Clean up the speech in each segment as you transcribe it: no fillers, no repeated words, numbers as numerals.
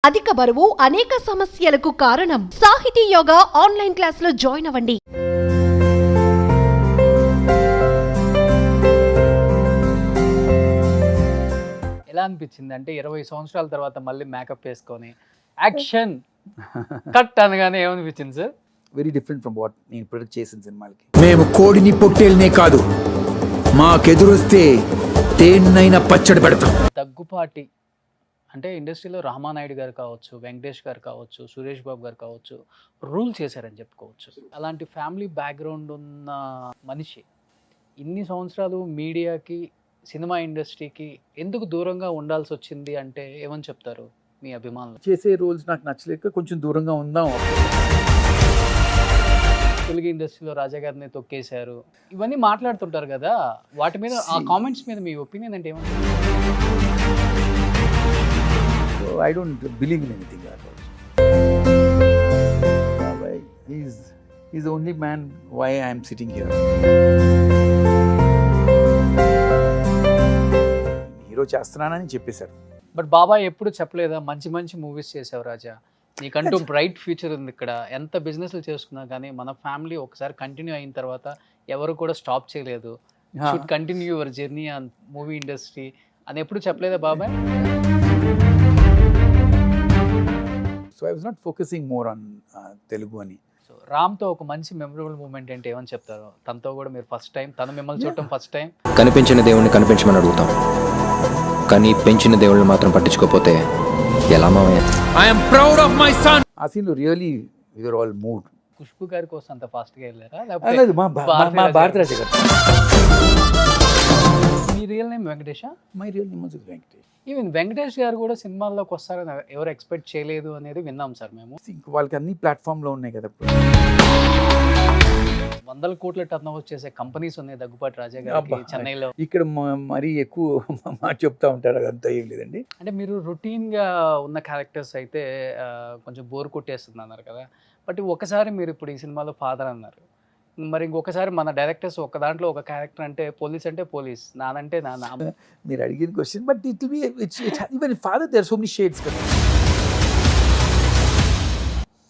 అధిక బరువు అనేక సమస్యలకు కారణం. సాహితీ యోగా ఆన్లైన్ క్లాసులో జాయిన్ అవ్వండి. ఎలా అనిపించింది అంటే 20 సంవత్సరాల తర్వాత మళ్ళీ మేకప్ వేసుకొని యాక్షన్ కట్ అనగానే ఏమనిపించింది sir? Very different from what నేను ప్రొడక్ట్ చేసిన సినిమాలకి. మేము కోడిని పొట్టేల్నే కాదు, మాకెదురొస్తే దేన్నైనా పచ్చడి పెడతాం. దగ్గుపాటి అంటే ఇండస్ట్రీలో రామానాయుడు గారు కావచ్చు, వెంకటేష్ గారు కావచ్చు, సురేష్ బాబు గారు కావచ్చు, రూల్ చేశారని చెప్పుకోవచ్చు. అలాంటి ఫ్యామిలీ బ్యాక్గ్రౌండ్ ఉన్న మనిషి ఇన్ని సంవత్సరాలు మీడియాకి, సినిమా ఇండస్ట్రీకి ఎందుకు దూరంగా ఉండాల్సి వచ్చింది అంటే ఏమని చెప్తారు మీ అభిమానులు? చేసే రోల్స్ నాకు నచ్చలేక కొంచెం దూరంగా ఉందాం. తెలుగు ఇండస్ట్రీలో రాజా గారిని తొక్కేశారు, ఇవన్నీ మాట్లాడుతుంటారు కదా, వాటి మీద ఆ కామెంట్స్ మీద మీ ఒపీనియన్ అంటే ఏమంటారు? I don't believe in anything that also. He's the only man why I am sitting here. Hero చేస్తున్నానని చెప్పేశారు. బట్ బాబాయ్ ఎప్పుడు చెప్పలేదా మంచి మంచి మూవీస్ చేసావు రాజా, నీకంటూ బ్రైట్ ఫ్యూచర్ ఉంది ఇక్కడ, ఎంత బిజినెస్లు చేసుకున్నా కానీ మన ఫ్యామిలీ ఒకసారి కంటిన్యూ అయిన తర్వాత ఎవరు కూడా స్టాప్ చేయలేదు, should continue your journey on movie industry అని ఎప్పుడు చెప్పలేదా బాబాయ్? So I was not focusing more on Telugu అని. సో రామ్తో ఒక మంచి మెమరబుల్ మూమెంట్ అంటే ఏమని చెప్తారు? తనతో కూడా మీరు ఫస్ట్ టైం, తను మిమ్మల్ని చూడటం ఫస్ట్ టైం. కనిపించిన దేవుణ్ణి కనిపించమని అడుగుతాం, కానీ పెంచిన దేవుళ్ళని మాత్రం పట్టించుకోకపోతే ఎలా మామయ్య? I'm proud of my son. ఆ సీన్లో really we were all mood. Khushbu గారి కోసం అంత ఫాస్ట్గా వెళ్ళారా లేదు, మా భారతరాజ గారు. మీ రియల్ నేమ్ వెంకటేషా? My real name is Venkatesh. Even Venkatesh గారు కూడా సినిమాల్లోకి వస్తారని ఎవరు ఎక్స్పెక్ట్ చేయలేదు అనేది విన్నాం సార్ మేము. వాళ్ళకి అన్ని ప్లాట్ఫామ్లో ఉన్నాయి కదా. 100 కోట్ల టర్న్ ఓవర్ చేసే కంపెనీస్ ఉన్నాయి దగ్గుపాటి రాజా గారికి చెన్నైలో. ఇక్కడ మరీ ఎక్కువ మాట చెప్తా ఉంటారు, అదంతా ఏం లేదండి. అంటే మీరు రొటీన్గా ఉన్న క్యారెక్టర్స్ అయితే కొంచెం బోర్ కొట్టేస్తుంది అన్నారు కదా, బట్ ఒకసారి మీరు ఇప్పుడు ఈ సినిమాలో ఫాదర్ అన్నారు, మరి ఇంకొకసారి మన డైరెక్టర్స్ ఒక దాంట్లో ఒక క్యారెక్టర్ అంటే పోలీస్ అంటే పోలీస్, నానంటే నాన్న. మీరు అడిగిన question, but it will be even father there so many shades కదా.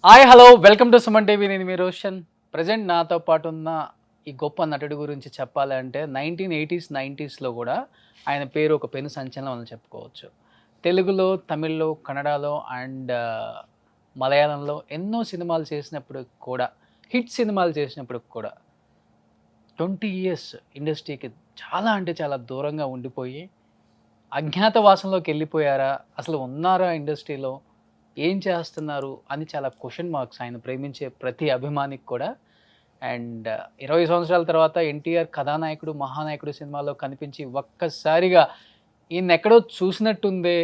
Hi hello, welcome to Suman TV. నేను మీ రోషన్. ప్రజెంట్ నాతో పాటు ఉన్న ఈ గొప్ప నటుడి గురించి చెప్పాలంటే 1980s 90sలో కూడా ఆయన పేరు ఒక పెను సంచలనం అని చెప్పుకోవచ్చు. తెలుగులో, తమిళ్లో, కన్నడలో అండ్ మలయాళంలో ఎన్నో సినిమాలు చేసినప్పుడు కూడా, హిట్ సినిమాలు చేసినప్పుడు కూడా 20 years ఇండస్ట్రీకి చాలా అంటే చాలా దూరంగా ఉండిపోయి అజ్ఞాతవాసంలోకి వెళ్ళిపోయారా, అసలు ఉన్నారా ఇండస్ట్రీలో, ఏం చేస్తున్నారు అని చాలా క్వశ్చన్ మార్క్స్ ఆయన ప్రేమించే ప్రతి అభిమానికి కూడా. అండ్ 20 సంవత్సరాల తర్వాత ఎన్టీఆర్ కథానాయకుడు, మహానాయకుడు సినిమాలో కనిపించి ఒక్కసారిగా ఈయన ఎక్కడో చూసినట్టుందే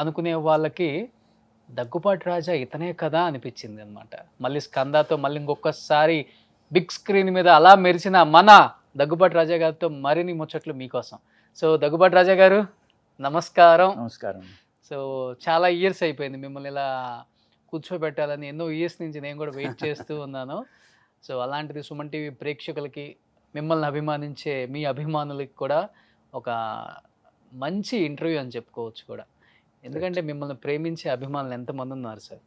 అనుకునే వాళ్ళకి దగ్గుపాటి రాజా ఇతనే కదా అనిపించింది అనమాట. మళ్ళీ స్కందాతో మళ్ళీ ఇంకొకసారి బిగ్ స్క్రీన్ మీద అలా మెరిసిన మన దగ్గుపాటి రాజా గారితో మరిన్ని ముచ్చట్లు మీకోసం. సో దగ్గుపాటి రాజా గారు నమస్కారం. నమస్కారం. సో చాలా ఇయర్స్ అయిపోయింది మిమ్మల్ని ఇలా కూర్చోబెట్టాలని, ఎన్నో ఇయర్స్ నుంచి నేను కూడా వెయిట్ చేస్తూ ఉన్నాను. సో అలాంటిది సుమన్ టీవీ ప్రేక్షకులకి, మిమ్మల్ని అభిమానించే మీ అభిమానులకి కూడా ఒక మంచి ఇంటర్వ్యూ అని చెప్పుకోవచ్చు కూడా, ఎందుకంటే మిమ్మల్ని ప్రేమించే అభిమానులు ఎంతమంది ఉన్నారు సార్.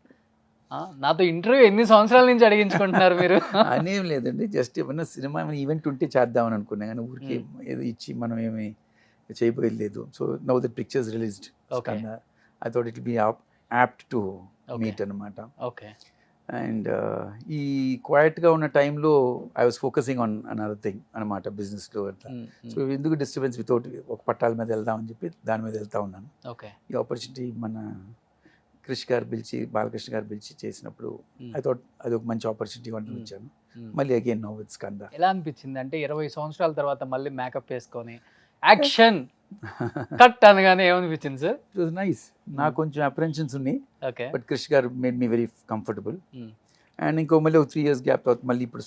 నాతో ఇంటర్వ్యూ ఎన్ని సంవత్సరాల నుంచి అడిగించుకుంటున్నారు మీరు? అనేం లేదండి, జస్ట్ ఏమన్నా సినిమా ఏమైనా ఈవెంట్ ఉంటే చేద్దామని అనుకున్నా, కానీ ఊరికి ఏదో ఇచ్చి మనం ఏమి చేయబోయేది లేదు. So now that pictures released, I thought it will B apt to meet అనమాట. ఓకే. అండ్ ఈ క్వైట్గా ఉన్న టైంలో I was focusing on another thing అనమాట, బిజినెస్లో అట్లా. సో ఎందుకు డిస్టర్బెన్స్, వితౌట్ ఒక పట్టాల మీద వెళ్దామని చెప్పి దాని మీద వెళ్తా ఉన్నాను. ఓకే. ఈ ఆపర్చునిటీ మన క్రిష్ గారు పిలిచి, బాలకృష్ణ గారు పిలిచి చేసినప్పుడు ఐ థాట్ అది ఒక మంచి ఆపర్చునిటీ అని వచ్చాను. మళ్ళీ అగైన్ నౌ విత్ స్కంద. ఎలా అనిపించింది అంటే 20 సంవత్సరాల తర్వాత మళ్ళీ మేకప్ వేసుకొని యాక్షన్ కట్ అనగానే ఏమనిపించింది సార్? It was nice. నాకు కొంచెం అప్రెన్షన్స్ ఉన్నాయి, బట్ క్రిష్ గారు made me very comfortable. And ఇంకో మళ్ళీ ఒక 3 years గ్యాప్ తర్వాత మళ్ళీ ఇప్పుడు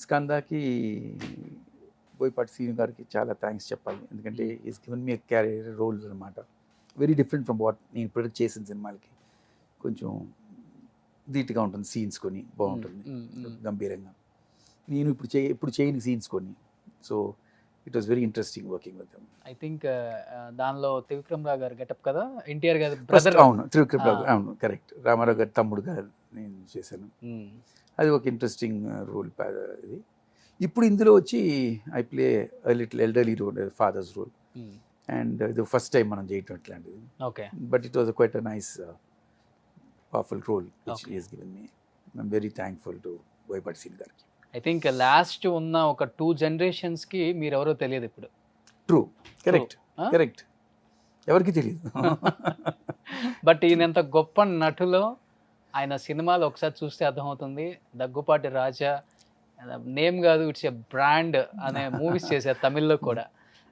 స్కందాకి బోయపాటి శ్రీను గారికి చాలా థ్యాంక్స్ చెప్పాలి, ఎందుకంటే is given me career role అనమాట. వెరీ డిఫరెంట్ ఫ్రమ్ వాట్ నేను ప్రొడక్ట్ చేసిన సినిమాలకి. కొంచెం ధీటుగా ఉంటుంది, సీన్స్ కొని బాగుంటుంది, గంభీరంగా. నేను ఇప్పుడు చేయని సీన్స్ కొన్ని. So it was very interesting working with them. I think దానిలో త్రివిక్రమ్ రావు గారు గెటప్ కదా, ఎన్టీఆర్ గారు ఫస్ట్ బ్రదర్. అవును త్రివిక్రమ్ రావు, అవును కరెక్ట్, రామారావు గారి తమ్ముడుగా నేను చేశాను. అది ఒక ఇంట్రెస్టింగ్ రోల్ ఇది. ఇప్పుడు ఇందులో వచ్చి I play little elderly role, father's role, and ఇది ఫస్ట్ టైం మనం చేయటం ఇట్లాంటిది. Okay. But it was quite a nice powerful role which Okay. He has given me. I'm very thankful to Boyapati Seenu గారికి. I think last ఉన్న ఒక 2 generations-కి మీరెవరో తెలియదు ఇప్పుడు. True, correct Huh? కరెక్ట్, ఎవరికి తెలియదు. బట్ ఈయన ఎంత గొప్ప నటులో ఆయన సినిమాలు ఒకసారి చూస్తే అర్థమవుతుంది. దగ్గుపాటి రాజా నేమ్ కాదు, ఇట్స్ ఎ బ్రాండ్ అనే మూవీస్ చేశారు తమిళ్లో కూడా.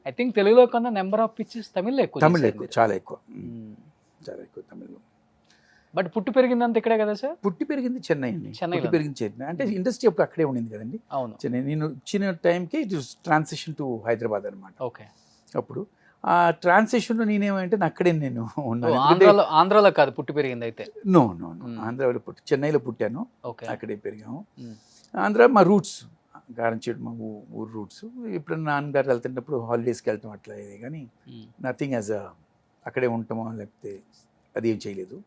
ఐ థింక్ తెలుగులో కన్నా నెంబర్ ఆఫ్ పిక్చర్స్ తమిళ్లో ఎక్కువ తమిళ్ చేశారు ఎక్కువ, మీరు. చాలా ఎక్కువ, చాలా ఎక్కువ తమిళ్లో. బట్ పుట్టి పెరిగిందంత ఇక్కడే కదా సార్? పుట్టి పెరిగింది చెన్నై అండి. చెన్నైలో. పుట్టి పెరిగింది చెన్నై, అంటే ఇండస్ట్రీ అప్పుడు అక్కడే ఉండింది కదండి అవును. చెన్నై. నేను వచ్చిన టైంకి it was transition to Hyderabad అనమాట. ఓకే. అప్పుడు ఆ ట్రాన్సిషన్లో నేనేమంటే అక్కడే నేను ఉన్నాను. ఆంధ్రాలో కాదు పుట్టి పెరిగింది అయితే? నో నో నో, ఆంధ్రాలో చెన్నైలో పుట్టాను, ఓకే. అక్కడే పెరిగాము. ఆంధ్ర మా రూట్స్, గారంచేడు మా ఊరు రూట్స్. ఇప్పుడు నాన్నగారు వెళ్తున్నప్పుడు హాలిడేస్కి వెళ్తాం అట్లా, ఇది కానీ నథింగ్ యాజ్ అక్కడే ఉంటామో లేకపోతే అది ఏం చేయలేదు.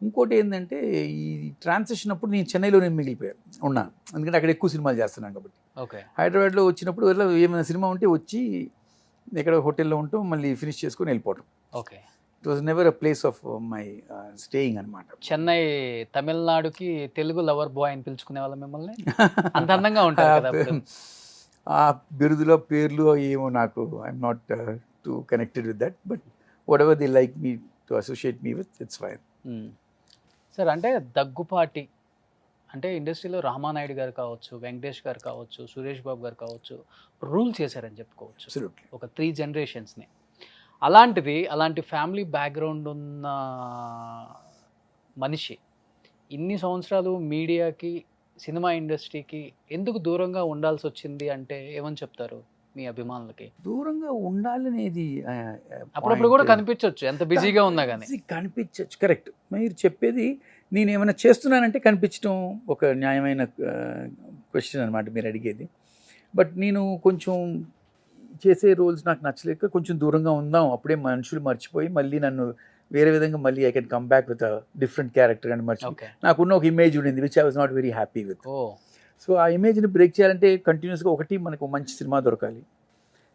ఇంకోటి ఏంటంటే ఈ ట్రాన్సిషన్ అప్పుడు నేను చెన్నైలోనే మిగిలిపోయాను ఉన్నాను, ఎందుకంటే అక్కడ ఎక్కువ సినిమాలు చేస్తున్నాను కాబట్టి. ఓకే. హైదరాబాద్లో వచ్చినప్పుడు ఏమైనా సినిమా ఉంటే వచ్చి ఎక్కడ హోటల్లో ఉంటాం, మళ్ళీ ఫినిష్ చేసుకొని వెళ్ళిపోవటం. Okay. It was never a place of my staying అనమాట. చెన్నై తమిళనాడుకి తెలుగు లవర్ బాయ్ అని పిలుచుకునే వాళ్ళ మిమ్మల్ని? అంత అందంగా ఉంటారు కదా అప్పుడు. ఆ బిరుదులో పేర్లు ఏమో నాకు I'm not two connected with that, but what ever the like me to associate me with, it's fine. Sir, అంటే దగ్గుపాటి అంటే ఇండస్ట్రీలో రామానాయుడు గారు కావచ్చు, వెంకటేష్ గారు కావచ్చు, సురేష్ బాబు గారు కావచ్చు, రూల్ చేశారని చెప్పుకోవచ్చు అబ్సల్యూట్లీ. ఒక 3 generations-ని. అలాంటిది, అలాంటి ఫ్యామిలీ బ్యాక్గ్రౌండ్ ఉన్న మనిషి ఇన్ని సంవత్సరాలు మీడియాకి, సినిమా ఇండస్ట్రీకి ఎందుకు దూరంగా ఉండాల్సి వచ్చింది అంటే ఏమని చెప్తారు మీ అభిమానులకి? దూరంగా ఉండాలనేది అప్పుడప్పుడు కూడా కనిపించవచ్చు ఎంత బిజీగా ఉన్నా కానీ. కనిపించవచ్చు, కరెక్ట్. మీరు చెప్పేది నేను ఏమైనా చేస్తున్నానంటే కనిపించడం ఒక న్యాయమైన క్వశ్చన్ అనమాట మీరు అడిగేది. బట్ నేను కొంచెం చేసే రోల్స్ నాకు నచ్చలేక కొంచెం దూరంగా ఉందాం, అప్పుడే మనుషులు మర్చిపోయి మళ్ళీ నన్ను వేరే విధంగా మళ్ళీ I can come back with a different character అని మర్చిపోయి నాకున్న ఒక ఇమేజ్ ఉండింది which I was not very happy with. So ఆ ఇమేజ్ని బ్రేక్ చేయాలంటే కంటిన్యూస్గా ఒకటి మనకు మంచి సినిమా దొరకాలి,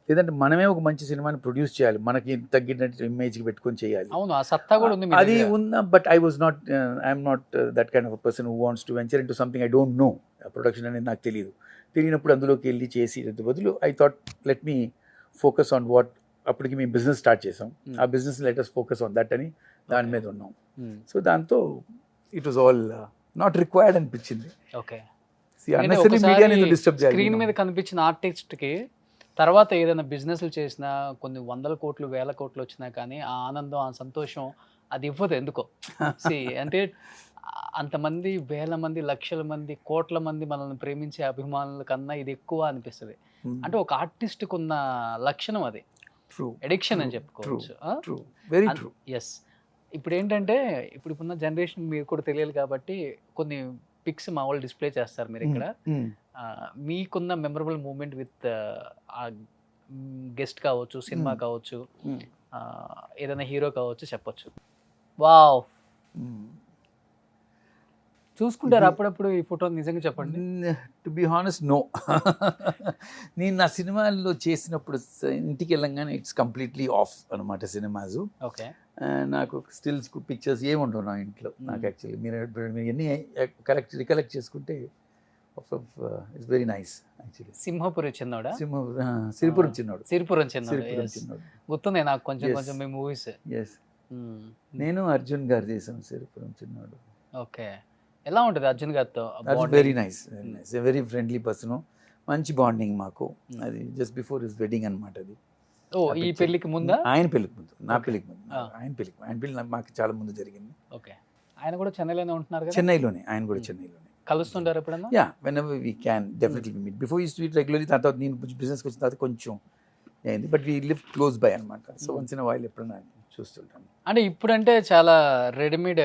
లేదంటే మనమే ఒక మంచి సినిమాని ప్రొడ్యూస్ చేయాలి, మనకి తగ్గినట్టు ఇమేజ్కి పెట్టుకొని చేయాలి. అవును, ఆ సత్తా కూడా ఉంది. అది ఉందా, but I was not, I'm not that kind of a person who wants to venture in to something I don't no. Production అనేది నాకు తెలియనప్పుడు అందులోకి వెళ్ళి చేసి బదులు I thought let me focus on what, అప్పటికి మేము బిజినెస్ స్టార్ట్ చేసాం, ఆ business let us focus on that అని దాని మీద ఉన్నాం. సో దాంతో it was all not required అనిపించింది. ఓకే. స్క్రీన్ మీద కనిపించిన ఆర్టిస్ట్కి తర్వాత ఏదైనా బిజినెస్లు చేసినా కొన్ని 100 కోట్లు 1000 కోట్లు వచ్చినా కానీ ఆ ఆనందం, ఆ సంతోషం అది ఇవ్వదు ఎందుకో. అంటే అంతమంది, వేల మంది, లక్షల మంది, కోట్ల మంది మనల్ని ప్రేమించే అభిమానుల కన్నా ఇది ఎక్కువ అనిపిస్తుంది. అంటే ఒక ఆర్టిస్ట్కి ఉన్న లక్షణం అది, ఎడిక్షన్ అని చెప్పుకోవచ్చు. ఎస్. ఇప్పుడు ఏంటంటే ఇప్పుడున్న జనరేషన్ మీరు కూడా తెలియాలి కాబట్టి కొన్ని పిక్స్ మా వాళ్ళు డిస్ప్లే చేస్తారు మీరు ఇక్కడ. మీకున్న మెమరబుల్ మూమెంట్ విత్ గెస్ట్ కావచ్చు, సినిమా కావచ్చు, ఏదైనా హీరో కావచ్చు, చెప్పొచ్చు. వావ్, చూసుకుంటారు అప్పుడప్పుడు ఈ ఫోటో? నిజంగా చెప్పండి. To be honest no. నేను నా సినిమాల్లో చేసినప్పుడు ఇంటికి వెళ్ళంగానే ఇట్స్ కంప్లీట్లీ ఆఫ్ అనమాట సినిమాస్. ఓకే. నాకు స్టిల్స్ పిక్చర్స్ ఏముండవు నా ఇంట్లో. నాకు యాక్చువల్లీ మీరు ఎన్ని రికలెక్ట్ చేసుకుంటే it's very nice. Actually Simhapuri చిన్నోడా? సిరిపురం చిన్నోడు. సిరిపురం చిన్నోడు గుర్తుంది నాకు కొంచెం కొంచెం మీ మూవీస్. ఎస్, నేను అర్జున్ గారు చేసాను సిరిపురం చిన్నోడు. ఓకే. ఎలా ఉంటుంది అర్జున్ గారితో? Very nice, very nice, very friendly person, మంచి బాండింగ్ మాకు. అది జస్ట్ బిఫోర్ హిస్ వెడ్డింగ్ అనమాట. అది ఈ పెళ్లికి ముందా? ఆయన పెళ్లికి ముందు, నా పెళ్లికి ముందు. ఆయన పెళ్లి మాకు చాలా ముందు జరిగింది. ఓకే. ఆయన కూడా చెన్నైలోనే ఉంటున్నారు కదా? చెన్నైలోనే, ఆయన కూడా చెన్నైలోనే. కలుస్తుంటారు ఎప్పుడన్నా? Yeah, whenever we can definitely meet. Before use to meet regularly, తర్వాత నేను బిజినెస్కి వచ్చిన తర్వాత కొంచెం అయింది, but we live close by అనమాట. సో వన్స్ ఇన్ వైల్ ఎప్పుడన్నా చూస్తుంటాను. అంటే ఇప్పుడంటే చాలా రెడీమేడ్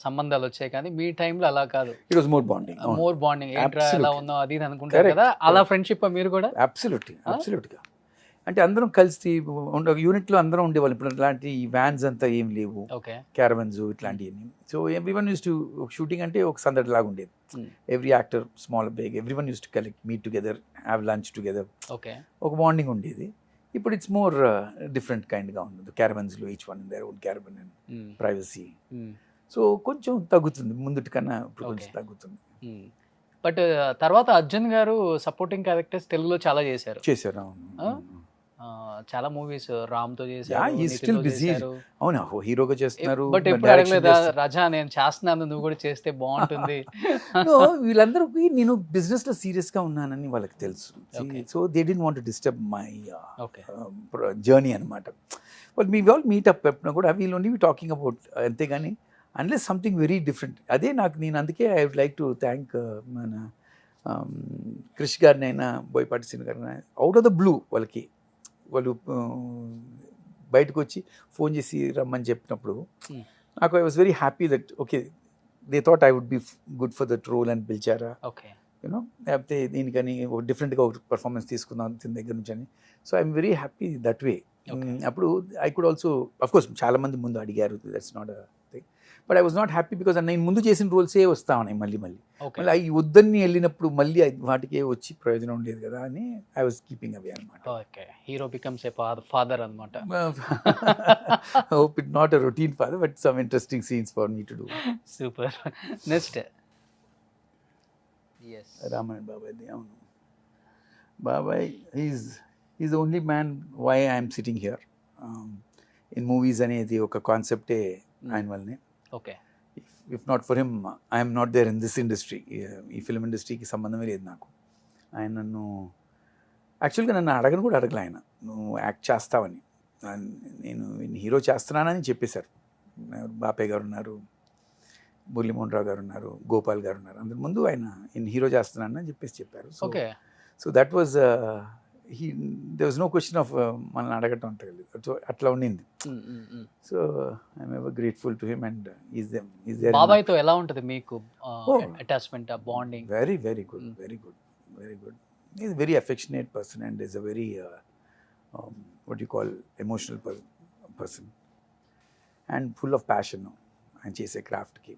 సంబంధాలు వచ్చాయి కానీ మీ టైంలో అలా కాదు. It was more bonding. More bonding. ఏంట్రా ఎలా ఉన్నావు అది ఇది అనుకుంటారు కదా, అలా ఫ్రెండ్షిప్ మీరు కూడా? అబ్సల్యూట్లీ, అబ్సల్యూట్గా. అంటే అందరం కలిసి యూనిట్లో అందరం ఉండేవాళ్ళు. ఇప్పుడు ఇట్లాంటి వ్యాన్స్ అంతా ఏం లేవు, ఓకే. క్యారవన్స్ ఇట్లాంటివన్నీ. So everyone used to shooting అంటే ఒక సందడి లాగా ఉండేది. Every actor small big everyone used to collect meet together, have lunch together, okay. ఒక బాండింగ్ ఉండేది. ఇప్పుడు ఇట్స్ మోర్ డిఫరెంట్ కైండ్గా ఉంటుంది. క్యారవన్స్లో each one in their own caravan and privacy. So కొంచెం తగ్గుతుంది, ముందుటి కన్నా ఇప్పుడు కొంచెం తగ్గుతుంది. బట్ తర్వాత అర్జున్ గారు సపోర్టింగ్ క్యారెక్టర్స్ తెలుగులో చాలా చేశారు. చాలా మూవీస్ రామ్తో చేశారు, నితిన్తో చేశారు. అవునా, హీరోగా చేస్తున్నారు. బట్ ఎప్పుడు అడగలేదా రాజా నేను చేస్తున్నాను నువ్వు కూడా చేస్తే బాగుంటుంది? వీళ్ళందరికీ నేను బిజినెస్ లో సీరియస్ గా ఉన్నానని వాళ్ళకి తెలుసు. So they didn't want to disturb my journey అనమాట. వాళ్ళు మీ వాళ్ళు మీటప్ పెట్టినా కూడా వీళ్ళు ఓన్లీ టాకింగ్ అబౌట్ అంతేగాని అన్లెస్ సంథింగ్ వెరీ డిఫరెంట్. అదే నాకు నేను అందుకే I would like to thank మన క్రిష్ గారిని అయినా బోయపాటి శ్రీను గారిని అవుట్ ఆఫ్ ద బ్లూ వాళ్ళు బయటకు వచ్చి ఫోన్ చేసి రమ్మని చెప్పినప్పుడు నాకు I was very happy that okay they thought I would be good for that role అని పిలిచారా, యూనో, లేకపోతే దీనికని డిఫరెంట్గా ఒక పర్ఫార్మెన్స్ తీసుకుందాం దీని దగ్గర నుంచి అని. So I'm very happy that way. అప్పుడు ఐ కుడ్ ఆల్సో అఫ్కోర్స్ చాలా మంది ముందు అడిగారు, that's not a thing, but I was not happy because నేను ముందు చేసిన రోల్సే వస్తా ఉన్నాయి మళ్ళీ మళ్ళీ అవి వద్దని వెళ్ళినప్పుడు మళ్ళీ వాటికే వచ్చి ప్రయోజనం ఉండేది కదా అని ఐ వాజ్ కీపింగ్ అవే అనమాట. హీరో బికమ్స్ ఏ ఫాదర్ అనమాట. Hope it not a routine father but some interesting scenes for me to do. Super. Next Ramayan బాబాయ్. అవును, బాబాయ్ is the only man why I'm sitting here in movies అనేది ఒక కాన్సెప్టే ఆయన వల్లనే. Okay. If not for him I'm not there in this industry. ఈ film ఇండస్ట్రీకి సంబంధమే లేదు నాకు. ఆయన నన్ను యాక్చువల్గా నన్ను అడగను కూడా అడగలే ఆయన, నువ్వు యాక్ట్ చేస్తావని. నేను హీరో చేస్తున్నానని చెప్పేశారు. బాపయ్య గారు ఉన్నారు, మురళీమోహన్ రావు గారు ఉన్నారు, గోపాల్ గారు ఉన్నారు, అందరి ముందు ఆయన హీరో చేస్తున్నానని చెప్పారు. So that was there was no question of మనల్ని అడగటం అంటే అట్లా ఉండింది. So I'm ever grateful to him and is there. బాబాయ్తో ఎలా ఉంటుంది మీకు attachment, bonding? Very very good, very good, very good. Is very affectionate person and is a very what you call emotional person and full of passion ఆయన చేసే క్రాఫ్ట్కి.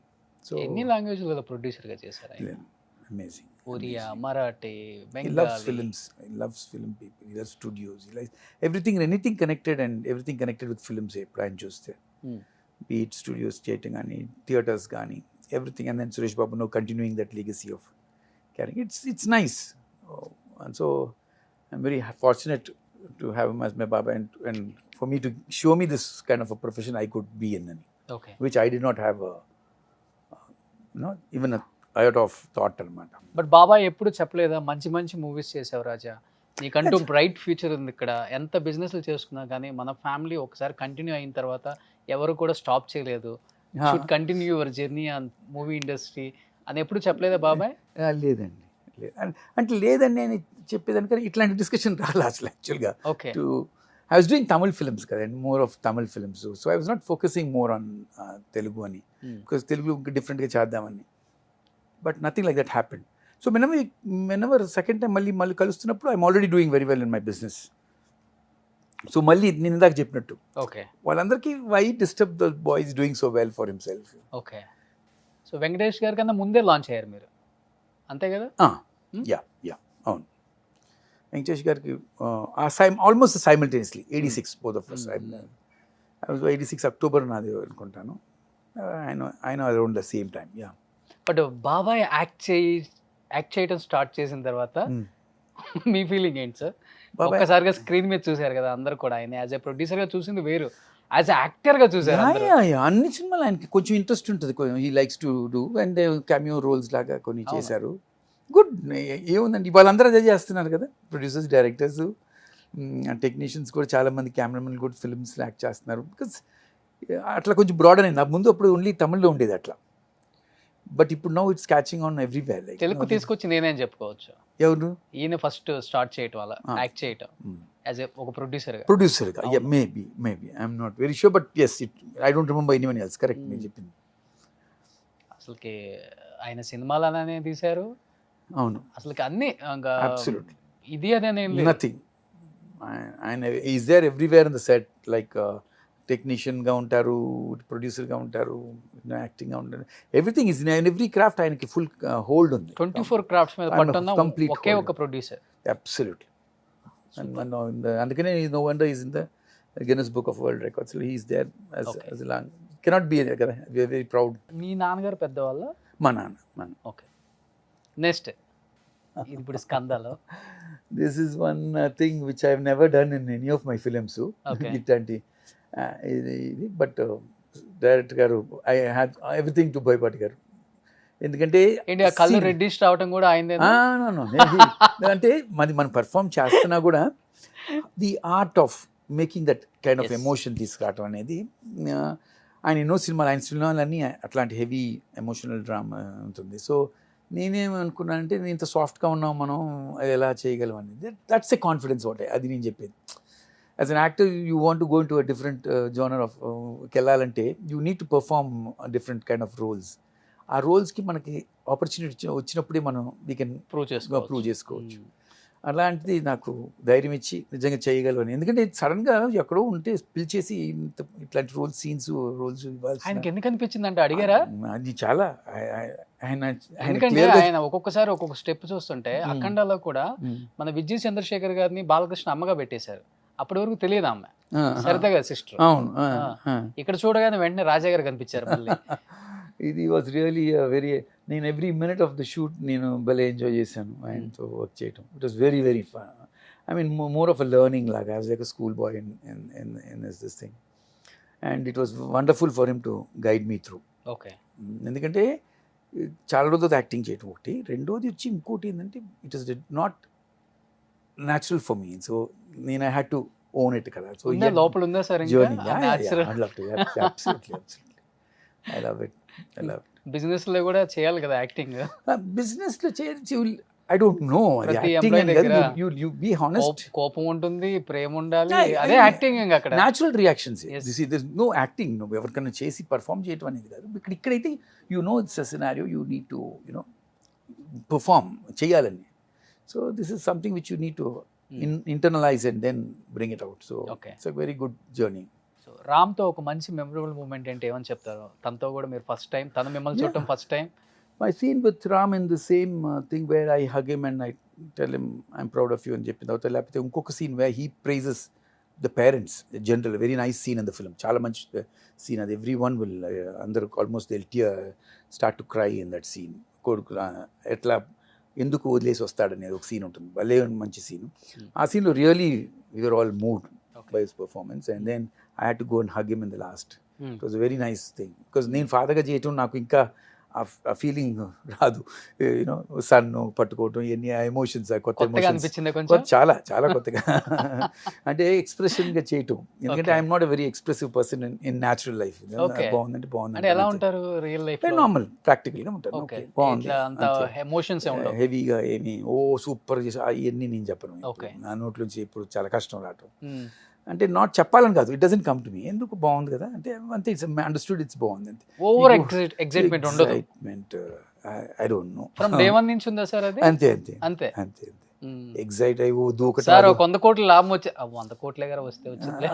So ఎన్ని లాంగ్వేజ్లలో ప్రొడ్యూసర్గా చేశారు ఆయన? Amazing. Oriya, Marathi, Bengali. He loves films. He loves film people. He loves studios. He likes anything connected and everything connected with films. Prime Juste. Be it studios, theatre gani, theaters gani, everything. And then Suresh Babu now continuing that legacy of carrying. It's nice. And so I'm very fortunate to have him as my Baba and for me to show me this kind of a profession I could be in. Okay. Which I did not have even a out of thought అనమాట. But బాబాయ్ ఎప్పుడు చెప్పలేదా మంచి మంచి movies చేసావు రాజా, నీకంటూ bright future ఉంది ఇక్కడ, ఎంత బిజినెస్లు చేసుకున్నా కానీ మన ఫ్యామిలీ ఒకసారి కంటిన్యూ అయిన తర్వాత ఎవరు కూడా స్టాప్ చేయలేదు, should continue your journey on movie industry అని ఎప్పుడు చెప్పలేదా బాబాయ్? లేదండి, అంటే లేదండి నేను చెప్పేదానికన్నా ఇట్లాంటి డిస్కషన్ రాలే అసలు యాక్చువల్గా. Okay. I was doing Tamil films and more of Tamil films. So I was not focusing more on Telugu ani because Telugu different ga cheddamani. But nothing like that happened. So whenever second time malli kalustunappudu I'm already doing very well in my business. So malli nenu indak cheppinattu. Okay. Vallandarki why disturb the boy is doing so well for himself. Okay. So Venkatesh గారి కన్నా ముందే launch అయ్యారు మీరు, అంతే కదా? Yeah. అవును. వెంకటేష్ గారికి almost simultaneously 86 both of us. I was 86 October నాది అనుకుంటాను. ఆయన around the same time. Yeah. But బాబాయ్ యాక్ట్ చేయడం స్టార్ట్ చేసిన తర్వాత మీ ఫీలింగ్ ఏంటి సార్? ఒక్కసారిగా స్క్రీన్ మీద చూసారు కదా అందరు కూడా, ఆయన యాజ్ ఎ ప్రొడ్యూసర్గా చూసింది వేరు, యాజ్ ఎ యాక్టర్గా చూసారు. అన్ని సినిమాలు ఆయనకి కొంచెం ఇంట్రెస్ట్ ఉంటుంది, he likes to do and cameo roles లాగా కొన్ని చేశారు. గుడ్, ఏముందండి వాళ్ళందరూ అదే చేస్తున్నారు కదా, ప్రొడ్యూసర్స్, డైరెక్టర్స్, టెక్నీషియన్స్ కూడా చాలామంది, కెమెరామెన్ కూడా ఫిల్మ్స్ యాక్ట్ చేస్తున్నారు. బికాస్ అట్లా కొంచెం బ్రాడ్ అయింది. ముందు అప్పుడు ఓన్లీ తమిళ్లో ఉండేది అట్లా, బట్ ఇప్పుడు now it's catching on everywhere. Like Telugu తీసుకొచ్చి నేనేం చెప్పుకోవచ్చు, ఎవరు ఈయన ఫస్ట్ స్టార్ట్ చేయటం వల్ల యాక్ట్ చేయటం యాజ్ ఒక ప్రొడ్యూసర్గా. Maybe I'm not very sure but yes I don't remember anyone else. Correct మీరు చెప్పింది. అసలుకి ఆయన సినిమాలనే తీశారు. అవును, అసలుకి అన్ని అబ్సల్యూట్లీ ఇది అదే నథింగ్ ఆయన is there everywhere in the set, like టెక్నీషియన్గా ఉంటారు, ప్రొడ్యూసర్గా ఉంటారు, యాక్టింగ్గా ఉంటారు, everything is in every craft ఆయనకి ఫుల్ హోల్డ్ ఉంది. 24 క్రాఫ్ట్స్ మీద పట్టున్న complete ఒకే hold. ఒక ప్రొడ్యూసర్. అబ్సల్యూట్లీ. అందుకనే no wonder is in the Guinness book of world records. He's there as long cannot be కదా, వీఆర్ వెరీ ప్రౌడ్. మీ నాన్నగారు పెద్దవాళ్ళ? మా నాన్న. ఓకే, నెక్స్ట్ ఇప్పుడు స్కందాలో This is one thing which I have never done in any of my films. Okay. ఇట్లాంటి but director గారు I had everything to Boyapati గారు. ఎందుకంటే ఏంటి ఆ కళ్ళు రెడ్డిష్ రావటం కూడా అయిందే? అంటే మనం పర్ఫామ్ చేస్తున్నా కూడా the art of making that kind of emotion తీసుకురావటం అనేది ఆయన ఎన్నో సినిమాలు, ఆయన సినిమాలన్నీ అట్లాంటి హెవీ ఎమోషనల్ డ్రామా ఉంటుంది. సో నేనేమనుకున్నానంటే నేను ఇంత సాఫ్ట్గా ఉన్నాం, మనం అది ఎలా చేయగలం అనేది. దట్స్ ఎ కాన్ఫిడెన్స్ ఒకటే, అది నేను చెప్పేది. As an actor you want to go in to a different genre of వెళ్ళాలంటే you need to perform different kind of roles. ఆ రోల్స్కి మనకి ఆపర్చునిటీ వచ్చినప్పుడే మనం వీ కెన్ ప్రూవ్ చేసుకోవచ్చు. అలాంటిది నాకు ధైర్యం ఇచ్చి నిజంగా చేయగలవని. ఎందుకంటే సడన్గా ఎక్కడో ఉంటే పిలిచేసి ఇట్లాంటి సీన్స్ రోల్స్ ఆయనకి ఎందుకు అనిపించింది అంటే అడిగారా? అది చాలా ఎందుకంటే ఆయన ఒక్కొక్కసారి ఒక్కొక్క స్టెప్ చూస్తుంటే అఖండాలో కూడా మన విజయ్ చంద్రశేఖర్ గారిని బాలకృష్ణ అమ్మగా పెట్టేశారు. అప్పటి వరకు తెలియదు ఆమె సరిత గారి సిస్టర్. అవును. ఇక్కడ చూడగానే వెంటనే రాజా గారు కనిపించారు మళ్ళీ. ఇది వాజ్ రియలీ వెరీ, నేను every minute of the shoot నేను భలే ఎంజాయ్ చేశాను ఆయనతో వర్క్ చేయటం. It was very very fun. I mean more of a learning లాగా, as like a school boy in this thing. And it was wonderful for him to guide me through. Okay. ఎందుకంటే చాలా రోజులతో acting చేయటం ఒకటి, రెండోది వచ్చి ఇంకోటి ఏంటంటే it is not natural for me. So నేను I had to own it కదా. సో లోపల ఉందా sir journey, I love it. Business లో కూడా చేయాలి కదా యాక్టింగ్. బిజినెస్ లో చేయొచ్చు, I don't know. You be honest. కోపం ఉంటుంది, ప్రేమ ఉండాలి, అదే యాక్టింగ్. అక్కడ న్యాచురల్ రియాక్షన్స్. నో యాక్టింగ్, నువ్వు ఎవరికైనా చేసి పర్ఫామ్ చేయటం అనేది కాదు. ఇక్కడైతే you know it's a scenario, you need to you know perform చేయాలని. So this is something which you need to internalize and then bring it out. So it's a very good journey. So రామ్తో ఒక మంచి memorable moment ఏంటి, ఏమని చెప్తారు? తనతో కూడా మీరు first time, తను మిమ్మల్ని చూడటం first time. My scene with Ram in the same thing where I hug him and I tell him I'm proud of you and చెప్పిన తర్వాత లేకపోతే ఇంకొక scene where he praises the parents, the general, very nice scene in the film. చాలా మంచి scene అది. everyone will అందరూ almost they'll start to cry in that scene. కొడుకు ఎట్లా ఎందుకు వదిలేసి వస్తాడనేది ఒక సీన్ ఉంటుంది, భలే మంచి సీన్. ఆ సీన్లో really we were all moved by his performance. And then I had to go and hug him in the last. It was a very nice thing. Because నేను ఫాదర్గా చేయటం నాకు ఇంకా ఆ ఫీలింగ్ రాదు. యూనో సన్ పట్టుకోవటం, ఇవన్నీ ఎమోషన్స్, కొత్త ఎమోషన్స్, చాలా చాలా కొత్తగా. అంటే ఎక్స్ప్రెషన్గా చేయటం. ఎందుకంటే I'm not a very expressive person in natural life. బాగుందంటే బాగుంది. ఎలా ఉంటారు రియల్ లైఫ్? నార్మల్ ప్రాక్టికల్గా ఉంటాను. బాగుంది, ఎమోషన్స్ హెవీగా ఏమి సూపర్ చేసి అవన్నీ నేను చెప్పను. నా నోట్లోంచి ఇప్పుడు చాలా కష్టం రావటం. అంటే నాట్ చెప్పాలని కాదు, it doesn't come to me. ఎందుకు బాగుంది కదా అంటే అంతే, ఇట్స్ అండర్స్టూడ్, ఇట్స్ బాగుంది అంతే. ఓవర్ ఎక్సైట్మెంట్ ఉండదు. I don't no, from day one నుంచి ఉందా సార్ అది? అంతే అంతే అంతే అంతే. ఎక్సైట్ అయ్యి దూకటం. సార్ 100 కోట్ల లాభం వచ్చే 100 కోట్లే గారు వస్తే వచ్చింది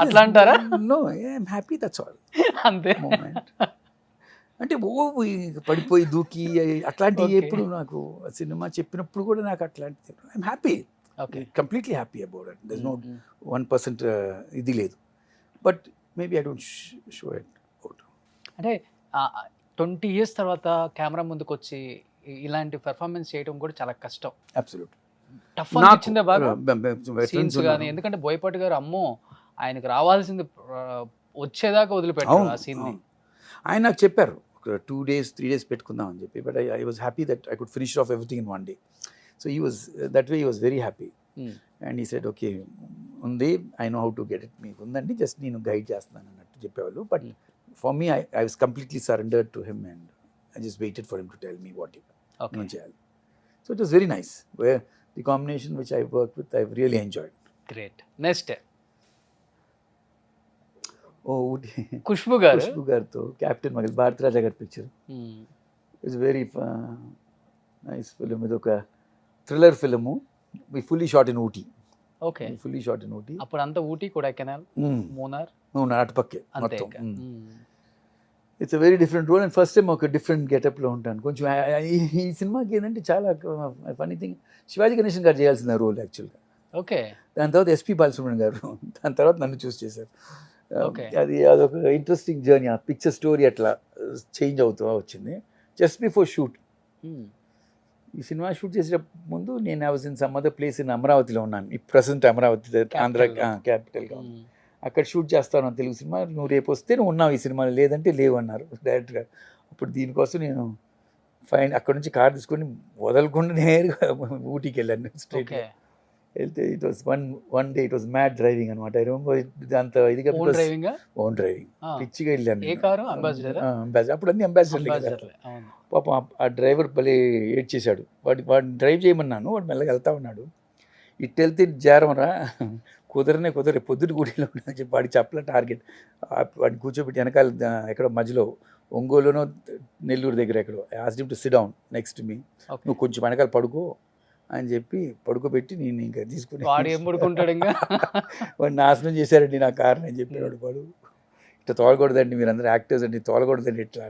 అట్లా అంటారా? No, I'm happy, that's all. అంతే. అంటే పడిపోయి దూకి అట్లాంటివి ఎప్పుడు నాకు సినిమా చెప్పినప్పుడు కూడా నాకు అట్లాంటిది I'm happy, completely happy about it. There is no 1% ఇది లేదు. But maybe I don't show it out. అంటే 20 years తర్వాత కెమెరా ముందుకు వచ్చి ఇలాంటి పెర్ఫార్మెన్స్ చేయడం కూడా చాలా కష్టం. అబ్సల్యూట్ టఫ్ అనిపించిందా బాగా సీన్స్ కానీ? ఎందుకంటే బోయపాటి గారు అమ్మో ఆయనకు రావాల్సింది వచ్చేదాకా వదిలిపెట్టారు ఆ సీన్ ని. ఆయన నాకు చెప్పారు ఒక 2 days 3 days పెట్టుకుందాం అని చెప్పి. But I was happy that I could finish off everything in 1 day. So he was that way, he was very happy. And he said, okay, undi, I know how to get it. Meeku undandi, just neenu guide chestunanu annattu cheppevallu. But for me, I was completely surrendered to him and I just waited for him to tell me what he cheyali. So it was very nice. Where the combination which I worked with, I've really enjoyed. Great. Next. Kushbu garto Captain Magal Bharat Raja gar picture. It's very nice film. Idoka thriller film. We fully shot in Ooty. Okay. Fully shot in Ooty. అప్పుడు అంతా ఊటీ కొడైకెనాల్ మూనార్ నువ్వు అటుపక్కే అంతే మొత్తం. ఇంకా. It's a very different role and first time ఒక different గెటప్లో ఉంటాను. కొంచెం ఈ సినిమాకి ఏంటంటే చాలా ఫనీ థింగ్, శివాజీ గణేశన్ గారు చేయాల్సిన రోల్ యాక్చువల్గా. ఓకే. దాని తర్వాత ఎస్పి బాలసుబ్రహ్మణ్యం గారు, దాని తర్వాత నన్ను చూస్ చేశారు. Okay. అదొక ఇంట్రెస్టింగ్ జర్నీ. ఆ పిక్చర్ స్టోరీ అట్లా చేంజ్ అవుతూ వచ్చింది జస్ట్ బిఫోర్ షూట్. ఈ సినిమా షూట్ చేసే ముందు నేను I was in some other place in అమరావతిలో ఉన్నాను. ఈ ప్రజెంట్ అమరావతి ఆంధ్ర క్యాపిటల్గా. అక్కడ షూట్ చేస్తాను తెలుగు సినిమా. నువ్వు రేపు వస్తే నువ్వు ఉన్నావు ఈ సినిమాలో, లేదంటే లేవు అన్నారు డైరెక్ట్గా. అప్పుడు దీనికోసం నేను అక్కడ నుంచి కార్ తీసుకొని వదలకుండా నేరుగా ఊటీకి వెళ్ళాను స్ట్రైట్. వెళ్తే it was one day it was mad driving అనమాట. ఐ రిమెంబర్ అంత ఇదిగా ఓన్ డ్రైవింగ్ పిచ్చిగా వెళ్ళాను. అప్పుడు అన్ని అంబాసిడర్. పాపం ఆ డ్రైవర్ భలే ఏడ్చేశాడు. వాడిని డ్రైవ్ చేయమన్నాను, వాడు మెల్లగా వెళ్తా ఉన్నాడు. ఇటు వెళ్తే జారంరా, కుదరనే పొద్దుటి గుడిలో అని చెప్పి వాడికి చెప్పలే టార్గెట్. వాడిని కూర్చోబెట్టి వెనకాల ఎక్కడో మధ్యలో ఒంగోలునో నెల్లూరు దగ్గర ఎక్కడో asked him to sit down next me, నువ్వు కొంచెం వెనకాల పడుకో అని చెప్పి పడుకోబెట్టి నేను ఇంకా తీసుకుని వాడు నాశనం చేశారండి నా కార్ని అని చెప్పేవాడు. వాడు ఇట్లా తోలకూడదండి, మీరు అందరూ యాక్టర్స్ అండి, తోలకూడదండి ఇట్లా.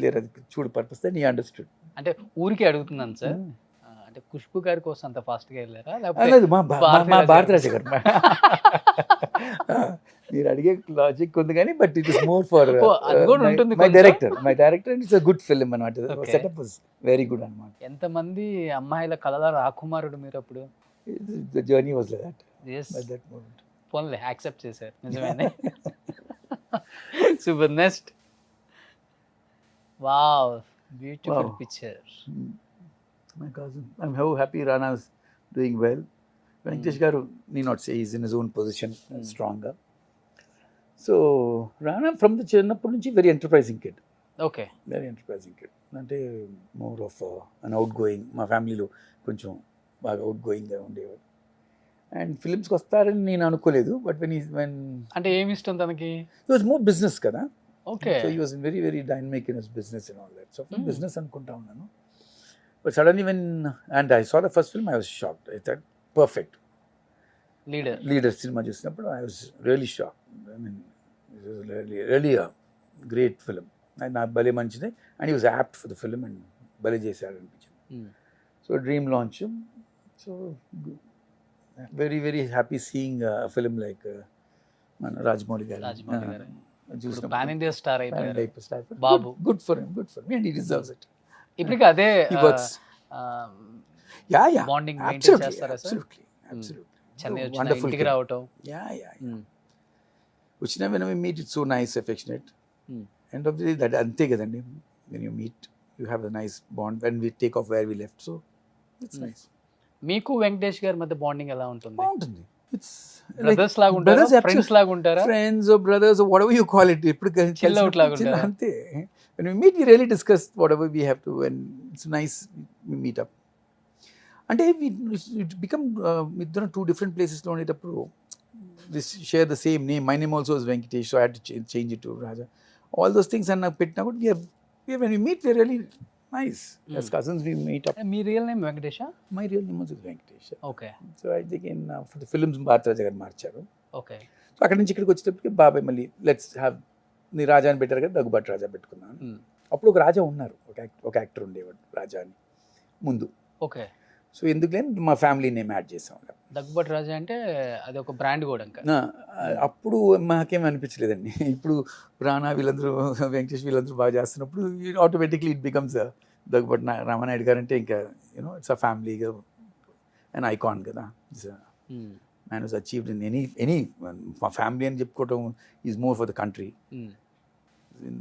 లేరు అది చూడు పర్పస్ నీ అండర్స్టూడ్. అంటే ఊరికి అడుగుతున్నాను సార్, అంటే ఖుష్బు గారి కోసం అంత ఫాస్ట్గా వెళ్ళారా? మా భారతరాజ గారు మీరు అడిగే లాజిక్ ఉంది కానీ, but it is more for my director and it's a good film అనమాట. సెటప్ వాస్ వెరీ గుడ్ అనమాట. ఎంతమంది అమ్మాయిల కళల రాకుమారుడు మీరు అప్పుడు? The journey was like that. By that moment పోన్లే యాక్సెప్ట్ చేశారు, నిజమేనే. Super. Next. Wow, beautiful picture. My cousin. I'm so happy Rana is doing well. Venkatesh garu need not say he's in his own position, stronger. So Rana from the chinnappudu nunchi very enterprising kid. Okay. Very enterprising kid. Ante more of an outgoing. మా ఫ్యామిలీలో కొంచెం బాగా outgoing గా ఉండేవాడు. And ఫిల్మ్స్కి వస్తారని నేను అనుకోలేదు. But when అంటే ఏమి ఇష్టం తనకి? he was more business కదా. Okay. So he was very very dynamic in his business and all that. So from business అనుకుంటా ఉన్నాను. But suddenly and I saw the first film, I was shocked. I thought, perfect. Leader cinema చూసినప్పుడు I was really shocked. I mean, it was really a great film. And నా భలే మంచిది. And he was apt for the film and భలే చేశాడు అనిపించింది. So dream launch. So very very happy seeing a film like మన రాజమౌళి గారు చూసిన pan India star అయిపోయారు బాబు. Good for him and he deserves it. ఇప్పటికి అదే బాండింగ్ మెయింటైన్ చేస్తారా సార్? చెన్నై వచ్చిన ఇంటికి రావటం. వచ్చినా when we meet, it's so nice, affectionate. End of the day that అంతే కదండి. when you meet you have a nice bond. when we take off where we left, so it's nice. మీకు వెంకటేష్ గారి మధ్య bonding ఎలా ఉంటుంది? బాగుంటుంది. It's brothers లాగా ఉంటారా, ఫ్రెండ్స్ లాగా ఉంటారా? Friends or brothers or whatever you call it. ఇప్పుడు chill out లాగా ఉంటారా? అంతే. When we meet, we really discuss whatever we have to, and it's nice we meet up. And it become ఇద్దరు two different places లో ఉండేటప్పుడు we share the same name. My name also is Venkatesh, so I had to change it to Raja. All those things and పెట్టినా కూడా when we meet, we're really nice. As cousins, we meet up. మీ real name వెంకటేషా? My real name is Venkatesh. Okay. So I think for the films భారతరాజ గారు మార్చారు. Okay. So అక్కడి నుంచి ఇక్కడికి వచ్చేటప్పటికి బాబాయ్ మళ్ళీ లెట్స్ హ్యావ్ నీ రాజా అని పెట్టారు కదా, దగ్గుబాటి రాజా పెట్టుకున్నాను. అప్పుడు ఒక రాజా ఉన్నారు, ఒక యాక్టర్ ఉండేవాడు రాజా అని ముందు. ఓకే. సో ఎందుకులే మా ఫ్యామిలీ నేమ్ యాడ్ చేసాం. దగ్గుబాటి రాజా అంటే అది ఒక బ్రాండ్ కూడా ఇంకా. అప్పుడు మాకేం అనిపించలేదండి. ఇప్పుడు రానా వీళ్ళందరూ, వెంకటేష్ వీళ్ళందరూ బాగా చేస్తున్నప్పుడు automatically it becomes Daggubati Ramanaidu గారు అంటే ఇంకా ఇట్స్ అ ఫ్యామిలీగా అండ్ ఐకాన్ కదా. Man was achieved in any మా ఫ్యామిలీ అని చెప్పుకోవటం is more for the country.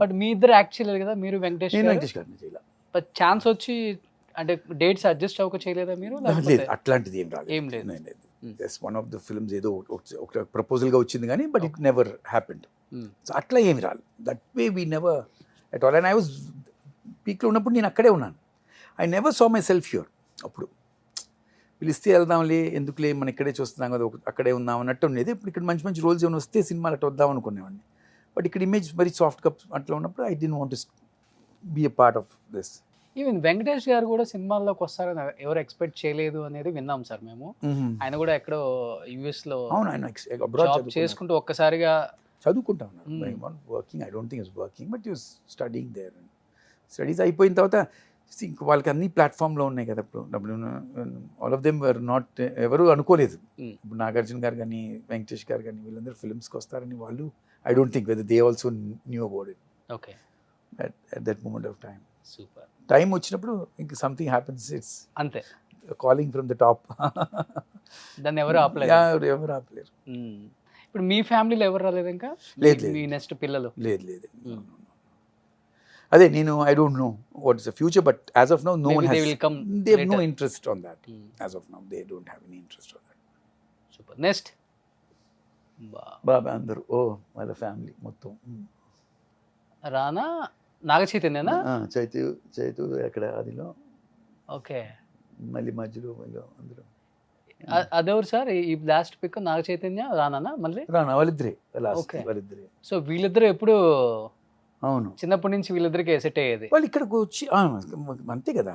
But మీ ఇద్దరు యాక్ట్ చేయలేదు కదా మీరు వెంకటేష్ గారిని చేయాలి. బట్ ఛాన్స్ వచ్చి అంటే డేట్స్ అడ్జస్ట్ అవ్వక చేయలేదా మీరు? లేదు, అట్లాంటిది ఏం రాలేదు. ఏం లేదు. Just one of the films ఏదో ఒక ప్రపోజల్గా వచ్చింది కానీ but it never happened. So అట్లా ఏమి రాలేదు. That way we never at all. And I was పీక్లో ఉన్నప్పుడు నేను అక్కడే ఉన్నాను. I never saw myself here. అప్పుడు పిలిస్తే వెళ్దాంలే, ఎందుకులే మనం ఇక్కడే చూస్తున్నాం కదా, అక్కడే ఉందాం అన్నట్టు ఉండేది. ఇప్పుడు ఇక్కడ మంచి మంచి రోల్స్ ఏమైనా వస్తే సినిమాలు అట్లా వద్దాం అనుకునేవాడిని. బట్ ఇక్కడ ఇమేజ్ వెరీ సాఫ్ట్ కప్ అట్లా ఉన్నప్పుడు I didn't want to be a part of this. Even Venkatesh గారు కూడా సినిమాల్లోకి వస్తారని ఎవరు ఎక్స్పెక్ట్ చేయలేదు అనేది విన్నాం సార్ మేము. ఆయన కూడా ఎక్కడో యుఎస్ లో అవును, ఆయన abroad జాబ్ చదువుకున్నారు. చేసుకుంటూ ఒక్కసారిగా చదువుకుంటా ఉన్నారు. Working, I don't think is working, but use studying there. Studies అయిపోయిన తర్వాత ఇంక వాళ్ళకి అన్ని ప్లాట్ఫామ్లో ఉన్నాయి కదా ఇప్పుడు. All of them were not, ఎవరు అనుకోలేదు. ఇప్పుడు నాగార్జున గారు కానీ వెంకటేష్ గారు కానీ వీళ్ళందరూ ఫిల్మ్స్కి వస్తారని వాళ్ళు, I don't think whether they also knew about it okay at that moment of time. Super. Time వచ్చినప్పుడు ఇంక సంథింగ్ హ్యాపెన్స్, ఇట్స్ అంతే, కాలింగ్ ఫ్రమ్ ద టాప్. దాన్ని ఎవరు ఆపలేదు. ఎవరు ఆపలేరు. ఇప్పుడు మీ ఫ్యామిలీలో ఎవరు రాలేదు ఇంకా? లేదు, మీ నెక్స్ట్ పిల్లలు? లేదు. అదే నేను, I don't know what is the future, but as of now no one Maybe they has, will come they have no later. Interest on that. As of now they don't have any interest on that. Super. Next బాబా అందరూ, ఓ వాళ్ళ family మొత్తం. రానా నాగ చైతన్యనా? చైతు అక్కడ అదిలో, okay. మళ్ళీ మధ్యలో అందరూ అదెవరు sir ఈ లాస్ట్ పిక్? నాగ చైతన్య, రానా మళ్ళీ? రానా వాళ్ళిద్దరే, లాస్ట్ Okay. వాళ్ళిద్దరే. సో వీళ్ళిద్దరు ఎప్పుడు అవును, చిన్నప్పటి నుంచి వీళ్ళిద్దరికి సెట్ అయ్యేది? వాళ్ళు ఇక్కడికి వచ్చి అంతే కదా,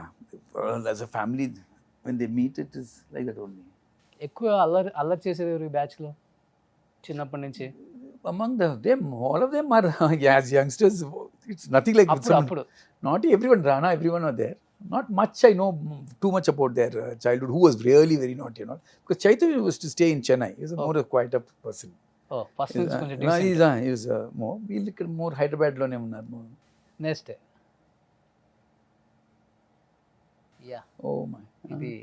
as a family when they meet it is like that only. ఎక్కువ అల్లరి చేసేది ఎవరు ఈ బ్యాచ్ లో చిన్నప్పటి నుంచి? Among them, all of them are as youngsters. It's nothing like అప్పుడు not everyone, Rana, everyone are there. Not much I know too much about their childhood, who was really very naughty, because Chaitanya used to stay in Chennai. He was more a quiet up person. First నుంచి కొంచెం He was more, వీళ్ళు ఇక్కడ more Hyderabad లోనే ఉన్నారు more. Next yeah Oh my. ఇది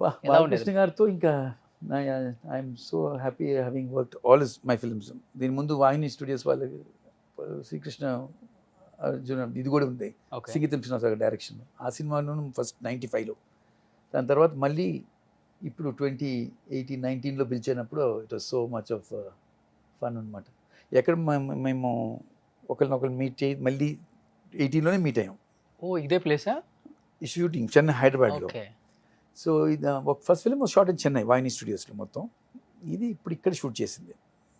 బాలకృష్ణ ఉండేది? గారితో ఇంకా I'm so happy having worked all my films. దీని ముందు వాహిని స్టూడియోస్ వాళ్ళకి శ్రీకృష్ణ అర్జున ఇది కూడా ఉంది, ఓకే. సంగీతం శ్రీనివాస డైరెక్షన్. ఆ సినిమాను ఫస్ట్ 95లో, దాని తర్వాత మళ్ళీ ఇప్పుడు 2018-19లో పిలిచినప్పుడు it was so much of fun అనమాట. ఎక్కడ మేము ఒకరినొకరు మీట్ చేయి మళ్ళీ 18లోనే మీట్ అయ్యాం. ఓ ఇదే ప్లేసా? ఈ షూటింగ్ చెన్నై, హైదరాబాద్లో. ఓకే. సో ఇది first film shot in Chennai Vahini స్టూడియోస్లో మొత్తం. ఇది ఇప్పుడు ఇక్కడ షూట్ చేసింది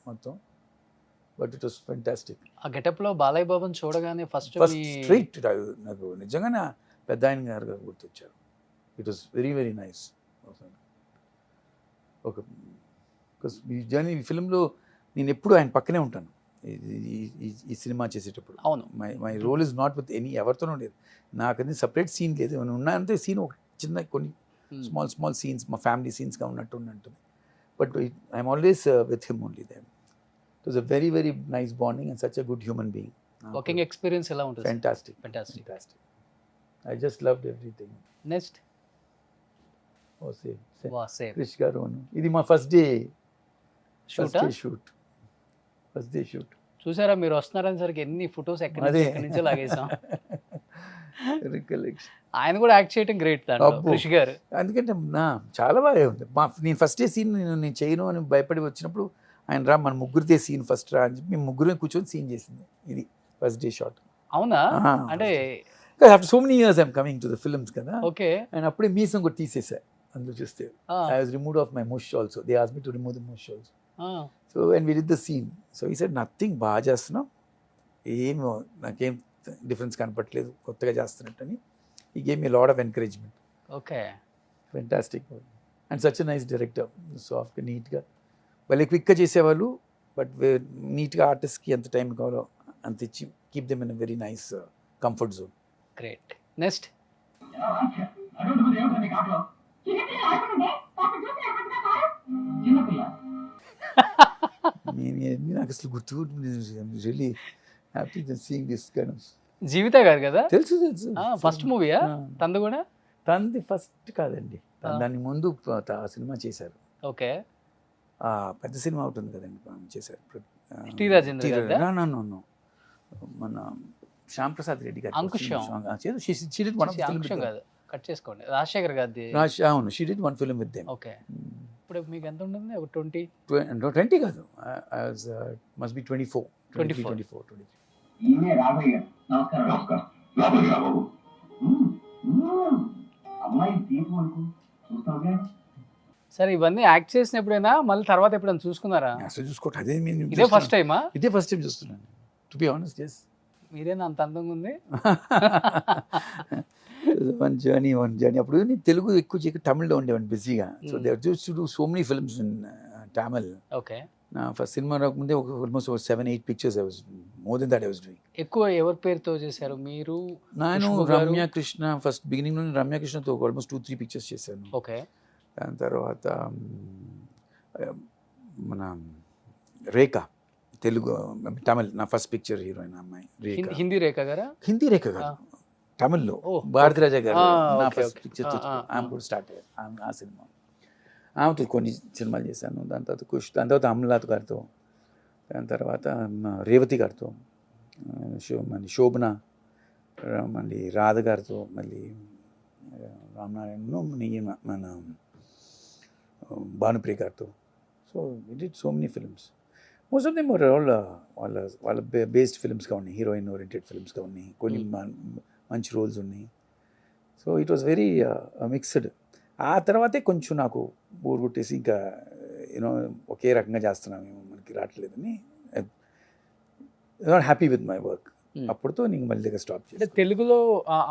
మొత్తం, బట్ ఇట్ వాస్ ఫెంటాస్టిక్. ఆ గెటప్ లో బాలయ్య బాబుని చూడగానే ఫస్ట్ స్ట్రైట్ నాకు నిజంగానే పెద్ద ఆయన గారు గుర్తొచ్చారు. It was very very nice. ఒక ఈ జర్నీ, ఈ ఫిల్మ్లో నేను ఎప్పుడు ఆయన పక్కనే ఉంటాను ఈ సినిమా చేసేటప్పుడు. అవును. My role is not with any, ఎవరితోనూ లేదు. నాకు అది సపరేట్ సీన్ లేదు, ఉన్నంతే సీన్ ఒక చిన్న కొన్ని స్మాల్ సీన్స్, మా ఫ్యామిలీ సీన్స్గా ఉన్నట్టుంది. But I'm always with him only then. It was a very very nice bonding and such a good human being. Working experience ఎలా ఉంటుంది? Fantastic. I just loved everything. Next ఓ same same Krish గారు, ఇది మా first day షూటా? Shoot. చూసారా మీరు వస్తున్నారని సరికి ఎన్ని ఫొటోస్ ఎక్కడి నుంచో లాగేసాం. రికలెక్షన్. ఆయన కూడా యాక్ట్ చేయడం గ్రేట్ దాంట్లో, అబ్బో. కృషి గారు. ఎందుకంటే చాలా బాగా ఉంది. నేను ఫస్ట్ డే సీన్ నేను చేయను అని భయపడి వచ్చినప్పుడు ఆయన రా మన ముగ్గురితే సీన్ ఫస్ట్ రా అని చెప్పి మేము ముగ్గురు కూర్చొని సీన్ చేసింది. ఇది ఫస్ట్ డే షాట్. అవునా? అంటే after so many years I'm coming to the films కదా. ఓకే. అండ్ అప్పుడే మీసం కూడా తీసేసా అందులో చూస్తే. I was removed off my mush also. They asked me to remove the mush also. So and we did the scene. So he said nothing, బాగా చేస్తున్నాం, ఏం నాకేం డిఫరెన్స్ కనపట్లేదు కొత్తగా చేస్తున్నట్టు అని. ఈ game me lot of encouragement. Okay. Fantastic and such nice director. సాఫ్ట్గా నీట్గా వాళ్ళు క్విక్గా చేసేవాళ్ళు, బట్ నీట్గా ఆర్టిస్ట్కి ఎంత టైం కావాలో అంత ఇచ్చి keep them in very nice comfort zone. Great. Next నాకు అసలు గుర్తు really happy seeing this kind of. Jeevitha గారు కదా? తెలుసు ఫస్ట్ మూవీయా తంది కూడా? తంది ఫస్ట్ కాదండి, దాని ముందు ఆ సినిమా చేశారు. ఓకే. పెద్ద సినిమా ఉంటుంది కదండి చేశారు. టీ రాజేంద్ర గారిదా? నో మన శ్యామ్ ప్రసాద్ రెడ్డి గారు. అంకుశం కాదు, కట్ చేసుకోండి. రాజశేఖర్ గారిది. అవును, she did one film with them. Okay. ఇప్పుడు మీకు ఎంత ఉంటుంది? ఒక 20 కాదు, మస్ట్ బి 24. ఈయనే రాఘవయ్య గారు. నమస్కారం. లోపలికి రా బాబు. అమ్మాయి తీపు అనుకో చూస్తావుగా. సరే, ఇవన్నీ యాక్ట్ చేసినప్పుడైనా మళ్ళీ తర్వాత ఎప్పుడైనా చూసుకున్నారా? అసలు చూసుకోవటం అదే ఇదే ఫస్ట్ టైమా? ఇదే ఫస్ట్ టైం చూస్తున్నాను, టు బి ఆనెస్ట్. మీరేనా అంత అందంగా ఉంది? వన్ జర్నీ అప్పుడు నేను తెలుగు ఎక్కువ చేయక తమిళ్లో ఉండేవాడిని బిజీగా. So they used to do so many films in Tamil. Okay. నా ఫస్ట్ సినిమా రాకముందే almost 7-8 pictures I was more than that I was doing. ఎక్కువ ఎవరి పేరుతో చేశారు మీరు? నేను ఖుష్బూ గారు? రమ్య కృష్ణ ఫస్ట్ బిగినింగ్లో రమ్య కృష్ణతో ఆల్మోస్ట్ 2-3 పిక్చర్స్ చేశాను. ఓకే. దాని తర్వాత మన రేఖ తెలుగు తమిళ్ నా ఫస్ట్ పిక్చర్ హీరోయిన్ అమ్మాయి రేఖ. హిందీ రేఖ గారా? హిందీ రేఖ గారు తమిళ్లో ఓహ్, భారతిరాజా గారు నా ఓకే, ఫస్ట్ ఓకే. పిక్చర్ ఆ. ఆమె కూడా స్టార్ట్ అయ్యారు ఆ సినిమా. ఆమెతో కొన్ని సినిమాలు చేశాను. దాని తర్వాత దాని తర్వాత అమలాత్ గారితో, దాని తర్వాత రేవతి గారితో, మళ్ళీ శోభన, మళ్ళీ రాధ గారితో, మళ్ళీ రామనారాయణ, మన భానుప్రియ గారితో. So it did so many films. Most of them వాళ్ళ బేస్డ్ ఫిల్మ్స్గా ఉన్నాయి, హీరోయిన్ ఓరియంటెడ్ ఫిల్మ్స్గా ఉన్నాయి, కొన్ని మంచి రోల్స్ ఉన్నాయి. So it was very mixed. ఆ తర్వాతే కొంచెం నాకు బోర్ కొట్టేసి ఇంకా యూనో ఒకే రకంగా చేస్తున్నామేమో మనకి రావట్లేదని not happy with my work. అప్పుడుతో నేను మళ్ళీ దగ్గర స్టాప్ అంటే చేసి తెలుగులో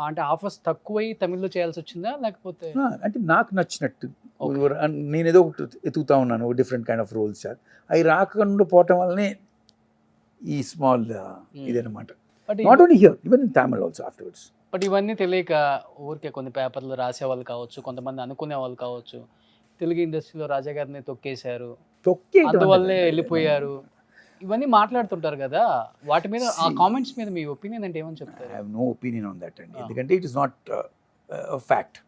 అంటే ఆఫర్స్ తక్కువై తమిళ్లో చేయాల్సి వచ్చిందా లేకపోతే? అంటే నాకు నచ్చినట్టు నేను ఏదో ఒకటి ఎతుకుతా ఉన్నాను, డిఫరెంట్ కైండ్ ఆఫ్ రోల్స్. అవి రాకుండా పోవటం వల్లనే ఈ స్మాల్ ఇదనమాట. Not only here, even in Tamil also afterwards. But ఇవన్నీ తెలియక ఊరికే కొన్ని పేపర్లు రాసేవాళ్ళు కావచ్చు, కొంతమంది అనుకునే వాళ్ళు కావచ్చు, తెలుగు ఇండస్ట్రీలో రాజా గారిని తొక్కేశారు, అందువల్లే వెళ్ళిపోయారు, ఇవన్నీ మాట్లాడుతుంటారు కదా. వాటి మీద ఆ కామెంట్స్ మీద మీ ఒపీనియన్ అంటే ఏమని చెప్తారు? I have no opinion on that అండి. ఎందుకంటే it is not fact.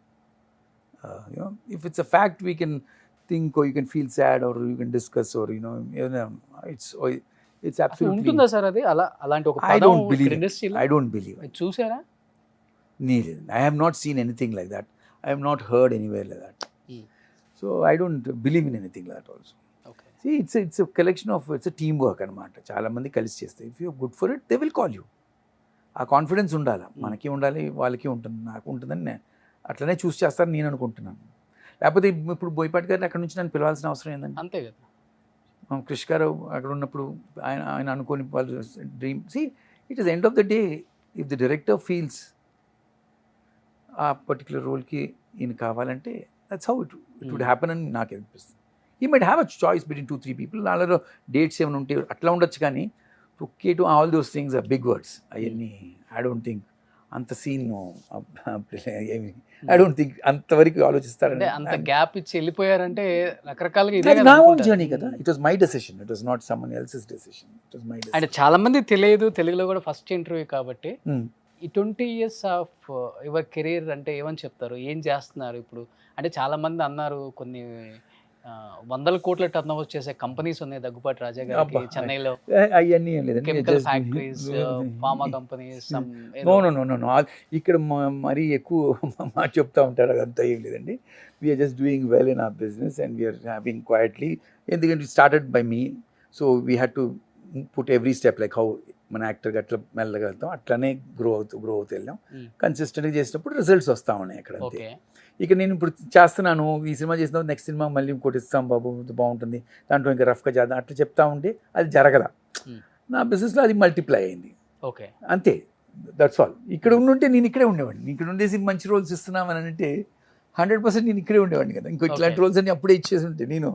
If it's a fact we can think or you can feel sad or you can discuss or it's absolutely. ఉంటుందా sir అది అలాంటి ఒక I don't believe it. ఇండస్ట్రీలో? I don't believe it. చూసారా? I have not seen anything like that. I have not heard anywhere like that. So I don't believe in anything like that also. Okay. See, it's a collection of, it's a teamwork అనమాట. చాలా మంది కలిసి చేస్తే if you good for it they will call you. ఆ confidence ఉండాలి, మనకి ఉండాలి, వాళ్ళకి ఉంటుంది, నాకు ఉంటుందని అట్లనే చూస్ చేస్తారని నేను అనుకుంటున్నాను. లేకపోతే ఇప్పుడు బోయపాటి గారిని అక్కడ నుంచి నన్ను పిలవాల్సిన అవసరం ఏంటంటే, అంతే కదా. కృష్ గారు అక్కడ ఉన్నప్పుడు ఆయన అనుకోని వాళ్ళు dream. See it is end of the day if the director feels a particular రోల్కి ఈయన కావాలంటే that's how it would happen అని నాకు అనిపిస్తుంది. ఈ might have a choice between 2-3 people. నాలో డేట్స్ ఏమైనా ఉంటే అట్లా ఉండొచ్చు, కానీ okay to all those things are big words. అవన్నీ ఐ డోంట్ థింక్ అంత సీన్ ఐ డోంట్ థింక్ అంతవరకు ఆలోచిస్తారంటే. అంత గ్యాప్ ఇచ్చి వెళ్ళిపోయారంటే రకరకాలుగా అది నా ఓన్ జర్నీ కదా. It was my decision, it was not someone else's decision, it was my decision. అంటే చాలా మంది తెలియదు, తెలుగులో కూడా ఫస్ట్ ఇంటర్వ్యూ కాబట్టి. ఈ 20 years ఆఫ్ యువర్ కెరీర్ అంటే ఏమని చెప్తారు? ఏం చేస్తున్నారు ఇప్పుడు? అంటే చాలా మంది అన్నారు కొన్ని 100 కోట్ల టర్న్ ఓవర్ చేసే కంపెనీస్ ఉన్నాయి దగ్గుపాటి రాజా గారికి చెన్నైలో. అవన్నీ ఏం లేదండి, chemical factories, pharma companies. No. ఇక్కడ మరీ ఎక్కువ చెప్తా ఉంటారు, అదంతా ఏం లేదండి. We're just doing well in our business and we're having quietly. ఎందుకంటే started by me, so we had to put every step like how మన యాక్టర్గా అట్లా మెల్లగా వెళ్తాం, అట్లానే గ్రో అవుతూ వెళ్ళాం. కన్సిస్టెంట్గా చేసినప్పుడు రిజల్ట్స్ వస్తూ ఉన్నాయి అక్కడ. అంతే. ఇక నేను ఇప్పుడు చేస్తున్నాను, ఈ సినిమా చేసిన నెక్స్ట్ సినిమా మళ్ళీ ఇంకోటి ఇస్తాం బాబు, బాగుంటుంది, దాంట్లో ఇంకా రఫ్గా చేద్దాం అట్లా చెప్తా ఉంటే అది జరగదా. నా బిజినెస్లో అది మల్టిప్లై అయింది. ఓకే, అంతే, దట్స్ ఆల్. ఇక్కడ ఉండుంటే నేను ఇక్కడే ఉండేవాడిని. ఇక్కడ ఉండేసి మంచి రోల్స్ ఇస్తున్నామని అంటే 100% నేను ఇక్కడే ఉండేవాడిని కదా. ఇంకో ఇట్లాంటి రోల్స్ అన్ని అప్పుడే ఇచ్చేసి ఉంటే నేను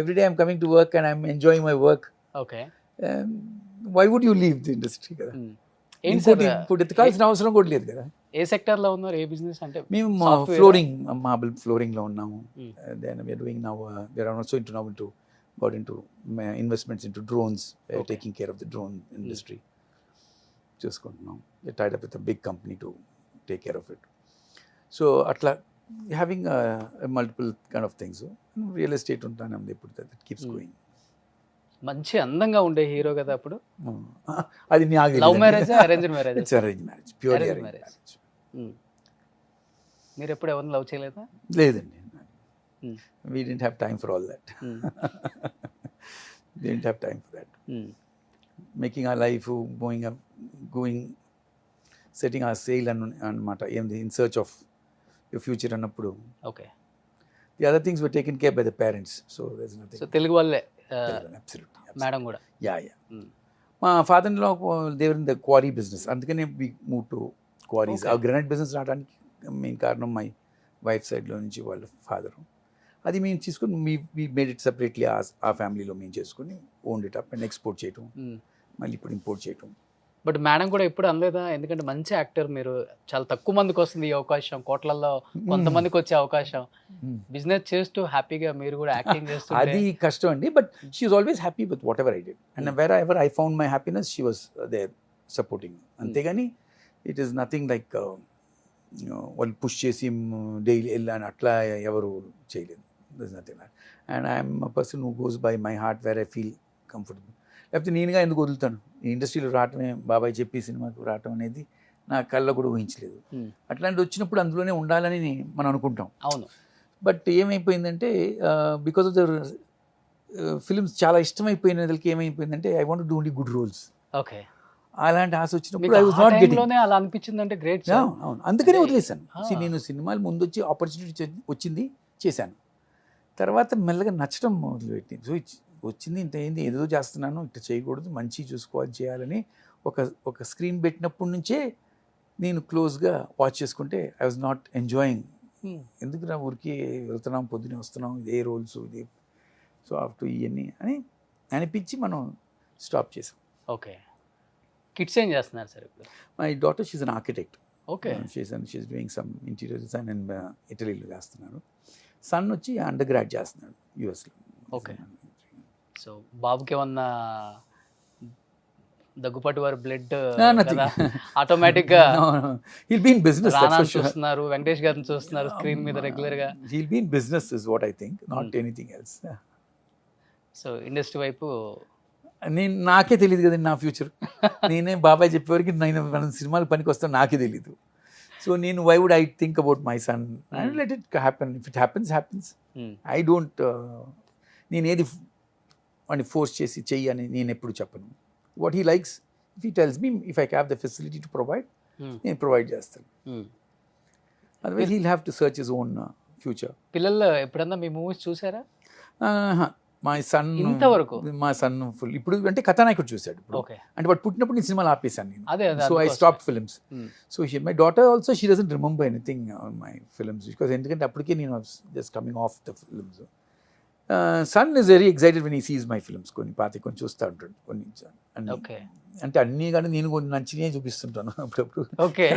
everyday I'm coming to work and I'm enjoying my work. Okay, why would you leave the industry కదా. ఇప్పుడు ఎత్తుకాల్సిన అవసరం కూడా లేదు కదా. ఏ సెక్టర్ లో ఉన్నారు? ఏ బిజినెస్? అంటే మేము ఫ్లోరింగ్, మార్బుల్ ఫ్లోరింగ్ లో ఉన్నాము. Then we're doing now, we're also into got into investments into drones, taking care of the drone industry. చూసుకుంటున్నాం. We tied up with a big company to take care of it. So atla having multiple kind of things. Real estate ఉంటాను ఇప్పుడు, that keeps going. మంచి అందంగా ఉండే hero కదా అప్పుడు. అది love marriage, arranged marriage? It's arrange marriage, purely arrange marriage. మీరు ఎప్పుడు ఎవరిని లవ్ చేయలేదా? లేదండి, we didn't have time for all that. We didn't have time for that. Making our life, going, setting our sail and in search of your future annappudu. Okay. The other things were taken care by the parents, so there's nothing. So Telugu valle absolutely. Madam kuda. Yeah. మా father in law they were in the quarry business, అందుకనే we move to quarries. ఆ granite business రావడానికి main కారణం my wife సైడ్లో నుంచి వాళ్ళ father. అది మేము తీసుకుని మీ మేడ్ ఇట్ సపరేట్లీ ఆ ఫ్యామిలీలో మేము చేసుకుని own it up and export చేయటం, మళ్ళీ ఇప్పుడు ఇంపోర్ట్ చేయటం. బట్ మేడం కూడా ఎప్పుడు అనలేదా? ఎందుకంటే మంచి యాక్టర్ మీరు, చాలా తక్కువ మందికి వస్తుంది ఈ అవకాశం, కోట్లల్లో కొంతమందికి వచ్చే అవకాశం. బిజినెస్ చేస్తూ హ్యాపీగా మీరు కూడా యాక్టింగ్ చేస్తూ అది కష్టం అండి. But she was always happy with whatever I did and wherever I found my happiness she was there supporting. అంతేగాని ఇట్ ఈస్ నథింగ్ లైక్ వాళ్ళు పుష్ చేసి డైలీ వెళ్ళాను అట్లా ఎవరు చేయలేదు. That's nothing. And I'm a person who goes by my heart where I feel comfortable. లేకపోతే నేనుగా ఎందుకు వదులుతాను? ఈ ఇండస్ట్రీలో రావటమే, బాబాయ్ చెప్పి సినిమాకు రావటం అనేది నా కళ్ళ కూడా ఊహించలేదు. అట్లాంటి వచ్చినప్పుడు అందులోనే ఉండాలని మనం అనుకుంటాం. అవును. బట్ ఏమైపోయిందంటే బికాస్ ఆఫ్ ద ఫిల్మ్స్ చాలా ఇష్టమైపోయిన వాళ్ళకి ఏమైపోయిందంటే I want do only good roles. Okay. అలాంటి ఆశ వచ్చినప్పుడు ఐ వాజ్ నాట్ గెటింగ్. అలా అనిపించిందంటే గ్రేట్. అవును, అందుకనే వదిలేశాను. నేను సినిమాలు ముందు వచ్చి ఆపర్చునిటీ వచ్చింది, చేశాను. తర్వాత మెల్లగా నచ్చడం మొదలుపెట్టింది. సో వచ్చింది ఇంత ఏంది, ఏదో చేస్తున్నాను, ఇట్లా చేయకూడదు, మంచి చూసుకోవాలి, చేయాలని ఒక స్క్రీన్ పెట్టినప్పటి నుంచే నేను క్లోజ్గా వాచ్ చేసుకుంటే ఐ వాజ్ నాట్ ఎంజాయింగ్. ఎందుకు నా ఊరికి వెళ్తున్నాం, పొద్దునే వస్తున్నాం, ఇదే రోల్స్, ఇదే సో ఆఫ్టర్ ఇవన్నీ అని అనిపించి మనం స్టాప్ చేసాం. ఓకే. కిడ్స్ ఏం చేస్తున్నారు సార్ ఇప్పుడు? My daughter she's an architect. Okay. She's doing some interior design and ఇటలీలో చేస్తున్నారు. సన్ వచ్చి అండర్ గ్రాడ్ చేస్తున్నాడు యూఎస్లో. ఓకే. సో బాబుకి ఏమన్నా దగ్గుపాటి వారి బ్లడ్ ఆటోమేటిక్ గా he'll be in business, that's for sure. చూస్తున్నారు, వెంకటేష్ గారిని చూస్తున్నారు స్క్రీన్ మీద రెగ్యులర్ గా. He'll be in business is what I think, not anything else. So industry వైపు నాకే తెలియదు కదండి నా ఫ్యూచర్. నేనే బాబాయ్ చెప్పేవరకు మనం సినిమాలు పనికి వస్తాం నాకే తెలీదు. సో నేను why would I think about my son and let it happen. If it happens I don't, నేను ఏది వాడిని ఫోర్స్ చేసి చెయ్యి అని నేను ఎప్పుడు చెప్పను. What he likes, if he tells me, if I have the facility to provide, నేను ప్రొవైడ్ చేస్తాను. Otherwise he'll have to search his own future. పిల్లలు ఎప్పుడన్నా మీ మూవీస్ చూసారా? మా సన్ ఇంతవరకు మా సన్ ఫుల్ ఇప్పుడు అంటే కథానాయకుడు చూశాడు ఇప్పుడు. అంటే వాడు పుట్టినప్పుడు నేను సినిమాలు ఆపేశాను నేను. So I stop films. So my daughter also she doesn't remember anything on my films because ఎందుకంటే అప్పటికే నేను just coming off the films. Son is very excited when he sees my films. కొన్ని చూస్తూ ఉంటాడు కొన్ని అన్ని. అంటే అన్నీ కానీ నేను కొన్ని నచ్చినే చూపిస్తుంటాను అప్పుడప్పుడు. ఓకే.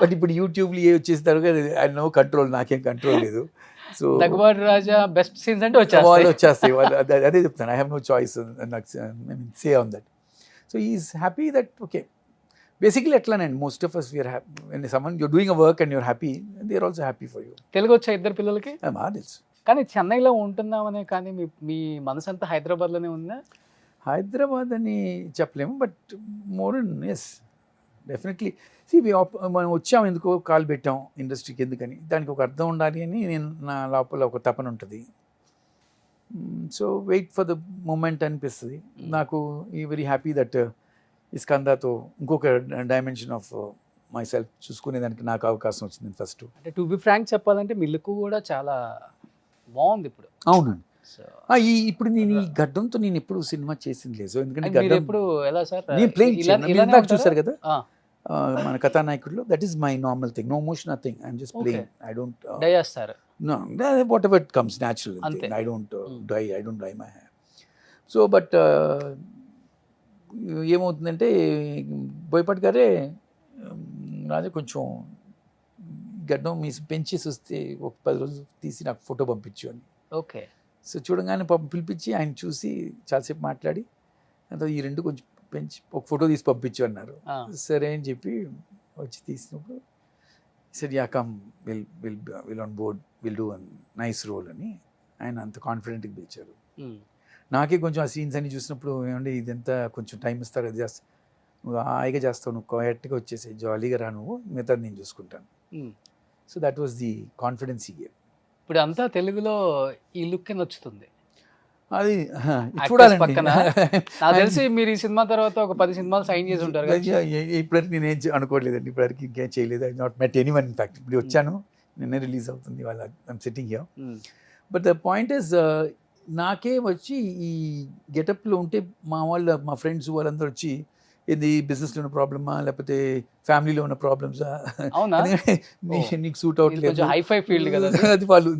బట్ ఇప్పుడు యూట్యూబ్లో ఏ వచ్చేస్తారు కదా, ఐ నో కంట్రోల్, నాకేం కంట్రోల్ లేదు. So Daggubati Raja best scenes అంటే వాళ్ళు వచ్చేస్తాయి, వాళ్ళు అదే చెప్తాను. I have no choice say on that. So is happy that okay. Basically ఎట్లానండి, most of us we're happy when someone you're doing a work and you're happy, they are also happy for you. Telugu వచ్చా ఇద్దరు పిల్లలకి? బాగా తెలుసు. కానీ చెన్నైలో ఉంటున్నామనే, కానీ మీ మనసు అంతా హైదరాబాద్లోనే ఉందా? హైదరాబాద్ అని చెప్పలేము, but more in yes definitely. మనం వచ్చాము ఎందుకో, కాల్ పెట్టాం ఇండస్ట్రీకి ఎందుకని, దానికి ఒక అర్థం ఉండాలి అని నేను నా లోపల ఒక తపన ఉంటుంది. So wait for the moment అనిపిస్తుంది నాకు. ఈ వెరీ హ్యాపీ దట్ ఈ స్కందాతో ఇంకొక డైమెన్షన్ ఆఫ్ మై సెల్ఫ్ చూసుకునేదానికి నాకు అవకాశం వచ్చింది ఫస్ట్. అంటే టు బి ఫ్రాంక్ చెప్పాలంటే మీ లుక్ కూడా చాలా బాగుంది ఇప్పుడు. అవునండి. ఇప్పుడు నేను ఈ గడ్డంతో నేను ఎప్పుడు సినిమా చేసింది లేదు. ఎందుకంటే గడ్డం ఎప్పుడు ఎలా సార్ నేను ప్లేయింగ్ చూసారు కదా మన కథానాయకుడిలో, that is my normal thing. No motion, nothing. I'm just playing. I don't dye చేస్తారు. No, whatever it comes natural. I don't dye my hair. So but ఏమవుతుందంటే బోయపాటి గారే రాజా కొంచెం గడ్డం మీ పెంచేసి వస్తే ఒక 10 రోజులు తీసి నాకు ఫోటో పంపించు అని. ఓకే. సో చూడగానే పిలిపించి ఆయన చూసి చాలాసేపు మాట్లాడి అంత ఈ రెండు కొంచెం పెంచి ఒక ఫోటో తీసి పంపించు అన్నారు. సరే అని చెప్పి వచ్చి తీసినప్పుడు said yeah come we'll on board, we'll do a nice role అని ఆయన అంత కాన్ఫిడెంట్గా పిలిచారు. నాకే కొంచెం ఆ సీన్స్ అన్ని చూసినప్పుడు ఏమంటే ఇదంతా కొంచెం టైం ఇస్తారు, అది చేస్తా, నువ్వు హాయిగా చేస్తావు, నువ్వు క్వైట్గా వచ్చేసి జాలీగా రా, నువ్వు మిగతా నేను చూసుకుంటాను. So that was the confidence ఈ గేవ్. ఇప్పుడు అంతా తెలుగులో ఈ లుక్ నచ్చుతుంది. అది చూడాలండి. నాకు తెలిసి మీరు ఈ సినిమా తర్వాత ఒక 10 సినిమాలు సైన్ చేసి ఉంటారు కదా. ఇప్పటివరకు నేనేం అనుకోవట్లేదండి, ఇప్పటివరకు ఇంకేం చేయలేదు. I not met anyone. In fact ఇప్పుడు వచ్చాను, నిన్నే రిలీజ్ అవుతుంది వాళ్ళ, I'm sitting here. But the point is నాకే వచ్చి ఈ గెటప్లో ఉంటే మా ఫ్రెండ్స్ వాళ్ళందరూ వచ్చి ఇది బిజినెస్లో ఉన్న ప్రాబ్లమా లేకపోతే ఫ్యామిలీలో ఉన్న ప్రాబ్లమ్సా, అవునా? నీకు సూట్ అవ్వట్లేదు, కొంచెం హైఫై ఫీల్డ్ కదా అది. అది వాళ్ళు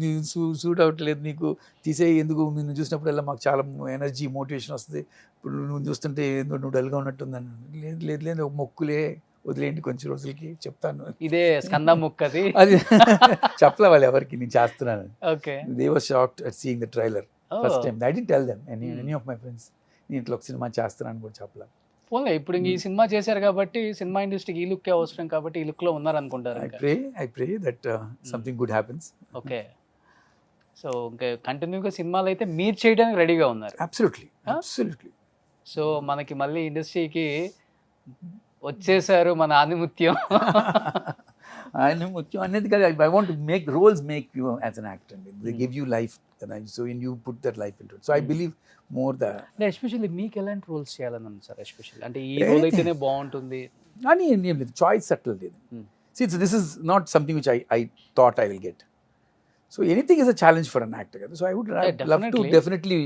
సూట్ అవ్వట్లేదు నీకు, తీసే ఎందుకు నిన్ను చూసినప్పుడల్లా మాకు చాలా ఎనర్జీ మోటివేషన్ వస్తుంది, ఇప్పుడు నువ్వు చూస్తుంటే ఏందో నువ్వు డల్గా ఉన్నట్టుందని. లేదు లేదు లేదు ఒక మొక్కులే వదిలేండి కొంచెం రోజులకి చెప్తాను. ఇదే స్కంద ముక్కది. అది చెప్పలే వాళ్ళు ఎవరికి నేను చేస్తున్నాను. Okay. They were shocked at seeing the trailer first time. I didn't tell them any of my friends నేను ఇట్లా ఒక సినిమా చేస్తున్నాను కూడా చెప్పలే. పోలే ఇప్పుడు ఈ సినిమా చేశారు కాబట్టి సినిమా ఇండస్ట్రీకి ఈ లుక్ అవసరం కాబట్టి ఈ లుక్ లో ఉన్నారు అనుకుంటారు. I pray that something good happens. Okay. So ఇంకా కంటిన్యూగా సినిమాలు అయితే మీరు చేయడానికి రెడీగా ఉన్నారు. Absolutely. సో మనకి మళ్ళీ ఇండస్ట్రీకి వచ్చేసారు మన ఆదిముత్యం. ఆయన ముఖ్యం అనేది కాదు. I want to make roles make you as an actor. They give you life, so when you put that life into it. So I believe more that. Especially మీకు ఎలాంటి రోల్స్ చేయాలని ఉంది సార్? ఎస్పెషల్లీ అంటే ఈ role అయితేనే బాగుంటుంది అని ఏం లేదు, చాయిస్ అట్లా లేదు. See, so this is not something which I thought I will get. So anything is a challenge for an actor. So I would love to definitely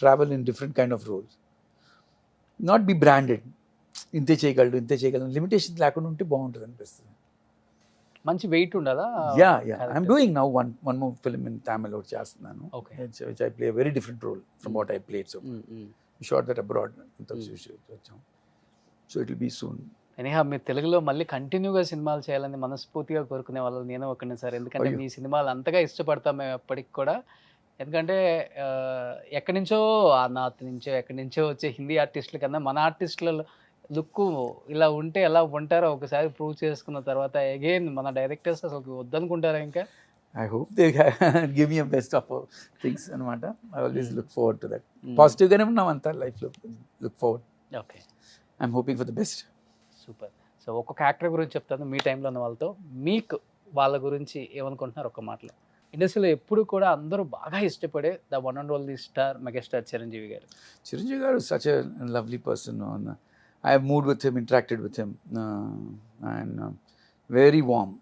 travel in different kind of roles. Not be branded. ఇంతే చేయగలడు limitations లేకుండా ఉంటే బాగుంటుంది అనిపిస్తుంది. మంచి wait ఉండాలా? Yeah I'm doing now one more film in Tamil ఒకటి చేస్తున్నాను. Which I play very different role from what I played. So shot that abroad వచ్చాం. So it will be soon. Anyhow మీరు తెలుగులో మళ్ళీ కంటిన్యూగా సినిమాలు చేయాలని మనస్ఫూర్తిగా కోరుకునే వాళ్ళు నేను ఒకనే సార్. ఎందుకంటే మీ సినిమాలు అంతగా ఇష్టపడతాం మేము ఎప్పటికి కూడా. ఎందుకంటే ఎక్కడి నుంచో నార్త్ నుంచో ఎక్కడి నుంచో వచ్చే హిందీ ఆర్టిస్టుల కన్నా మన ఆర్టిస్టుల లుక్ ఇలా ఉంటే ఎలా ఉంటారో ఒకసారి ప్రూవ్ చేసుకున్న తర్వాత అగైన్ మన డైరెక్టర్స్ అసలు వద్దనుకుంటారా ఇంకా? I hope they give me a best of things అనమాట. I always look forward to that. Positive గానే ఉన్నాం అంతా లైఫ్లో. Look forward. Okay. I'm hoping for the best. Super. So ఒక్కొక్క యాక్టర్ గురించి చెప్తాను మీ టైంలో ఉన్న వాళ్ళతో. మీకు వాళ్ళ గురించి ఏమనుకుంటున్నారు ఒక్క మాటలో? ఇండస్ట్రీలో ఎప్పుడు కూడా అందరూ బాగా ఇష్టపడే the one and only star megastar Chiranjeevi గారు. చిరంజీవి గారు such a lovely person. I have moved with him, interacted with him, and very warm.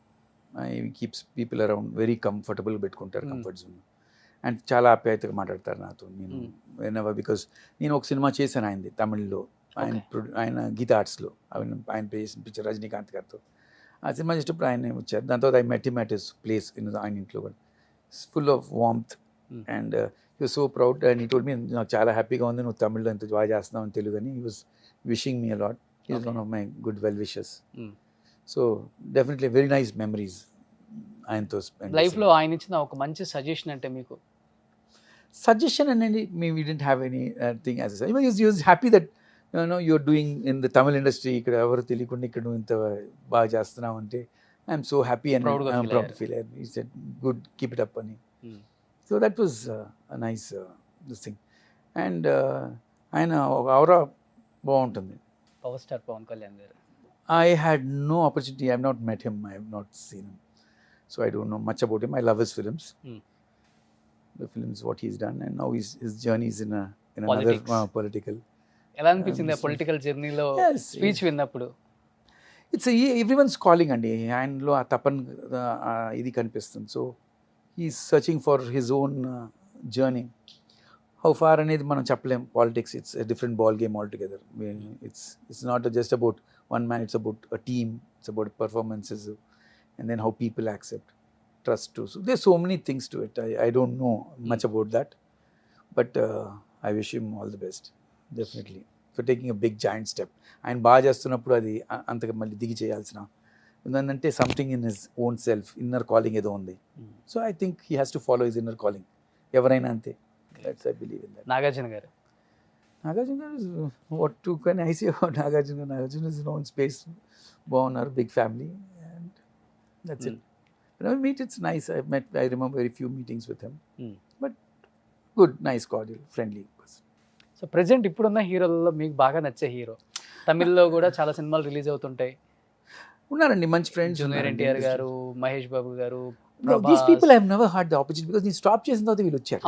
He keeps people around very comfortable, పెట్టుకుంటారు కంఫర్ట్ జోన్. అండ్ చాలా ఆప్యాయతగా మాట్లాడతారు నాతో. నేను whenever, because నేను ఒక cinema చేశాను ఆయనది తమిళ్లో, ఆయన గీతా ఆర్ట్స్లో, ఆయన చేసిన పిక్చర్ రజనీకాంత్ గారితో. ఆ సినిమా చేసేటప్పుడు ఆయన వచ్చారు. దాని తర్వాత I met him at his place ఆయన ఇంట్లో కూడా. Full of warmth and he was so proud. And he told me నాకు చాలా హ్యాపీగా ఉంది నువ్వు తమిళ్లో ఎంత బాగా చేస్తున్నావు అని తెలుగు అని. He was wishing me a lot. He is one of my good well wishers. So definitely very nice memories ఆయనతో spend. లైఫ్ లో ఆయన ఇచ్చిన ఒక మంచి సజెషన్ అంటే మీకు? సజెషన్ అనేది we didn't have any thing as such. He was happy that you're doing in the Tamil industry. ఇక్కడ ఎవరు తెలియకుండా ఇక్కడ నువ్వు ఇంత బాగా చేస్తున్నావు అంటే I'm so happy and I'm proud to feel it. He said good, keep it up అని. So that was a nice this thing. And ఆయన ఒక ఔరా బాగుంటుంది. పవర్ స్టార్ పవన్ కళ్యాణ్ గారు. I had no opportunity. I have not met him. I have not seen him. So I don't know much about him. I love his films. The films, what he's done. And now his journey is in another political. ఎలా అనిపించింది political జర్నీలో speech విన్నప్పుడు? It's everyone's calling అండి. ఆయనలో ఆ తపన్ ఇది కనిపిస్తుంది. So he's searching for his own journey. How far అనేది మనం చెప్పలేం. Politics it's a different ball game altogether. It's not just about one man, it's about a team, it's about performances and then how people accept, trust too. So there so many things to it. I don't know much about that, but I wish him all the best definitely for taking a big giant step. ఆయన బాగా చేస్తున్నప్పుడు అది అంతగా మళ్ళీ దిగి చేయాల్సిన ఏంటంటే something in his own self, inner calling ఏదో ఉంది. So I think he has to follow his inner calling. ఎవరైనా అంతే. That's I believe in that. Nagarjuna గారు is what to can I say about Nagarjuna? Nagarjuna is his own space. Born our big family and that's it. When I meet, it's nice. I remember very few meetings with him. But good, nice, cordial, friendly person. So present ఇప్పుడున్న హీరోలలో మీకు బాగా నచ్చే hero? తమిళ్లో కూడా చాలా సినిమాలు release అవుతుంటాయి. ఉన్నారండి మంచి ఫ్రెండ్స్. జూనియర్ ఎన్టీఆర్ గారు, మహేష్ బాబు గారు. No, these people I have never had the opportunity because నేను స్టాప్ చేసిన తర్వాత వీళ్ళు వచ్చారు.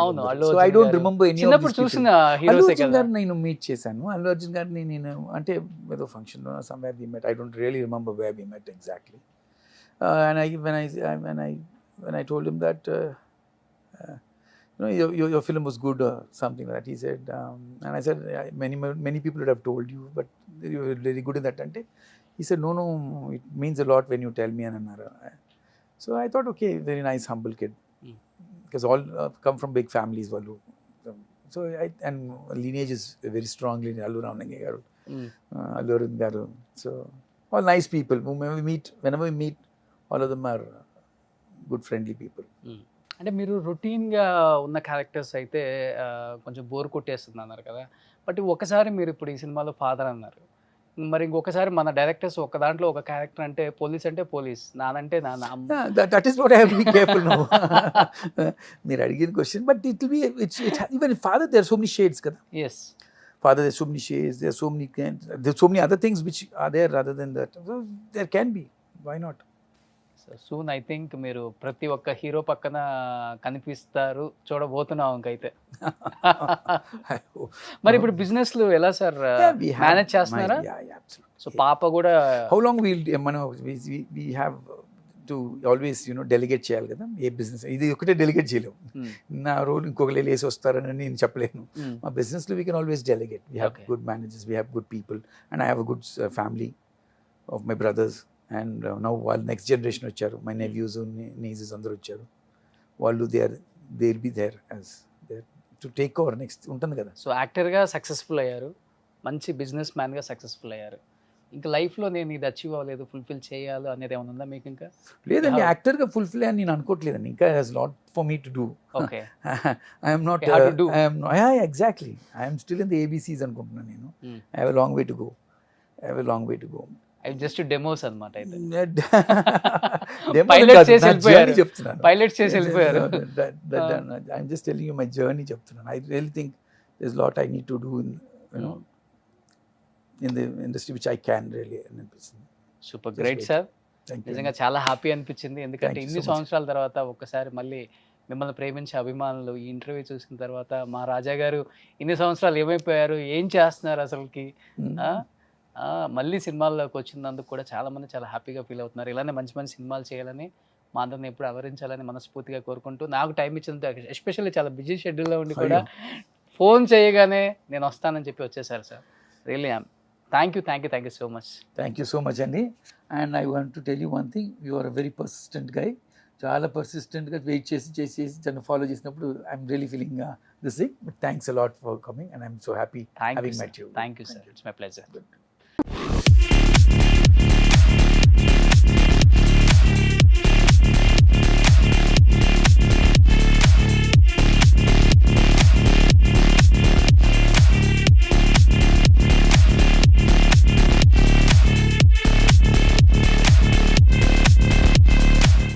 So I don't remember any of these people. చూసిన హీరోసే అల్లు కదా. అర్జున్ గారిని నేను మీట్ చేశాను. అల్లు అర్జున్ గారిని నేను అంటే ఏదో ఫంక్షన్లో somewhere we met. I don't really remember where we met exactly. And when I told him that your film was good or something like that. He said, and I said, "Yeah, many people would have told you, but you were very good in that." And he said, no, it means a lot when you tell me. And so I thought, okay, very nice, humble kid, because all come from big families. So and lineage is very strongly in Allu Ramananga garu, Allu Arvind garu. So all nice people. Whenever we meet, all of them are good, friendly people. అంటే మీరు రొటీన్గా ఉన్న characters అయితే కొంచెం bore కొట్టేస్తుంది అన్నారు కదా, but ఒకసారి మీరు ఇప్పుడు ఈ సినిమాలో ఫాదర్ అన్నారు, మరి ఇంకొకసారి మన డైరెక్టర్స్ ఒక దాంట్లో ఒక క్యారెక్టర్ అంటే పోలీస్, నానంటే నాన్న. That is what I have to be careful now. మీరు అడిగిన question, but it will be even father there so many shades కదా. Yes, Father, there's so many shades, there's so many other things which are there rather than that. So there can be. Why not? So soon I think మీరు ప్రతి ఒక్క hero పక్కన కనిపిస్తారు, చూడబోతున్నాం ఇంకైతే. మరి ఇప్పుడు బిజినెస్లు ఎలా సార్ మేనేజ్ చేస్తున్నారా? Yeah, absolutely. సో పాప కూడా How long we have to always delegate చేయాలి కదా ఏ బిజినెస్. ఇది ఒకటే డెలిగేట్ చేయలేము. నా రోల్ ఇంకొకరు వేసి వస్తారని నేను చెప్పలేను. మా బిజినెస్లో we can always delegate. We have good managers, we have good people, and I have a good family of my brothers. And now వాళ్ళు నెక్స్ట్ జనరేషన్ వచ్చారు, మై నెవ్యూస్, నీజెస్ అందరూ వచ్చారు. వాళ్ళు they'll be there as there to take over next ఉంటుంది కదా. So యాక్టర్గా successful అయ్యారు, మంచి బిజినెస్ మ్యాన్గా సక్సెస్ఫుల్ అయ్యారు. ఇంకా లైఫ్లో నేను ఇది అచీవ్ అవ్వలేదు, ఫుల్ఫిల్ చేయాలి అనేది ఏమైనా ఉందా మీకు? ఇంకా లేదండి, యాక్టర్గా ఫుల్ఫిల్ అని నేను అనుకోవట్లేదండి. ఇంకా has lot for me to do. Okay, I'm not, exactly, I'm still in the ABCs అనుకుంటున్నాను నేను. I have a long way to go. అవి జస్ట్ డెమోస్ అన్నమాట. అయితే పైలట్స్ చేసి వెళ్ళిపోయారు. I'm just telling you my journey చెప్తున్నాను. I really think there is lot I need to do in the industry which I can really అనిపిస్తుంది. Super great sir, నిజంగా చాలా happy అనిపించింది. ఎందుకంటే ఇన్ని సంవత్సరాల తర్వాత ఒక్కసారి మళ్ళీ మిమ్మల్ని ప్రేమించే అభిమానులు ఈ ఇంటర్వ్యూ చూసిన తర్వాత, మా రాజా గారు ఇన్ని సంవత్సరాలు ఏమైపోయారు, ఏం చేస్తున్నారు అసలుకి, మళ్ళీ సినిమాల్లోకి వచ్చినందుకు కూడా చాలామంది చాలా హ్యాపీగా ఫీల్ అవుతున్నారు. ఇలానే మంచి మంచి సినిమాలు చేయాలని, మా అందరిని ఎప్పుడు అలరించాలని మనస్ఫూర్తిగా కోరుకుంటూ, నాకు టైం ఇచ్చినందుకు, ఎస్పెషల్లీ చాలా బిజీ షెడ్యూల్లో ఉండి కూడా ఫోన్ చేయగానే నేను వస్తానని చెప్పి వచ్చేసారు sir. Really thank you so much. Thank you so much అండి. And I want to tell you one thing, you are a very persistent guy. చాలా పర్సిస్టెంట్గా వెయిట్ చేసి తను ఫాలో చేసినప్పుడు I'm really feeling this thing. But thanks a lot for coming and I'm so happy having met you. Thank you sir, it's my pleasure.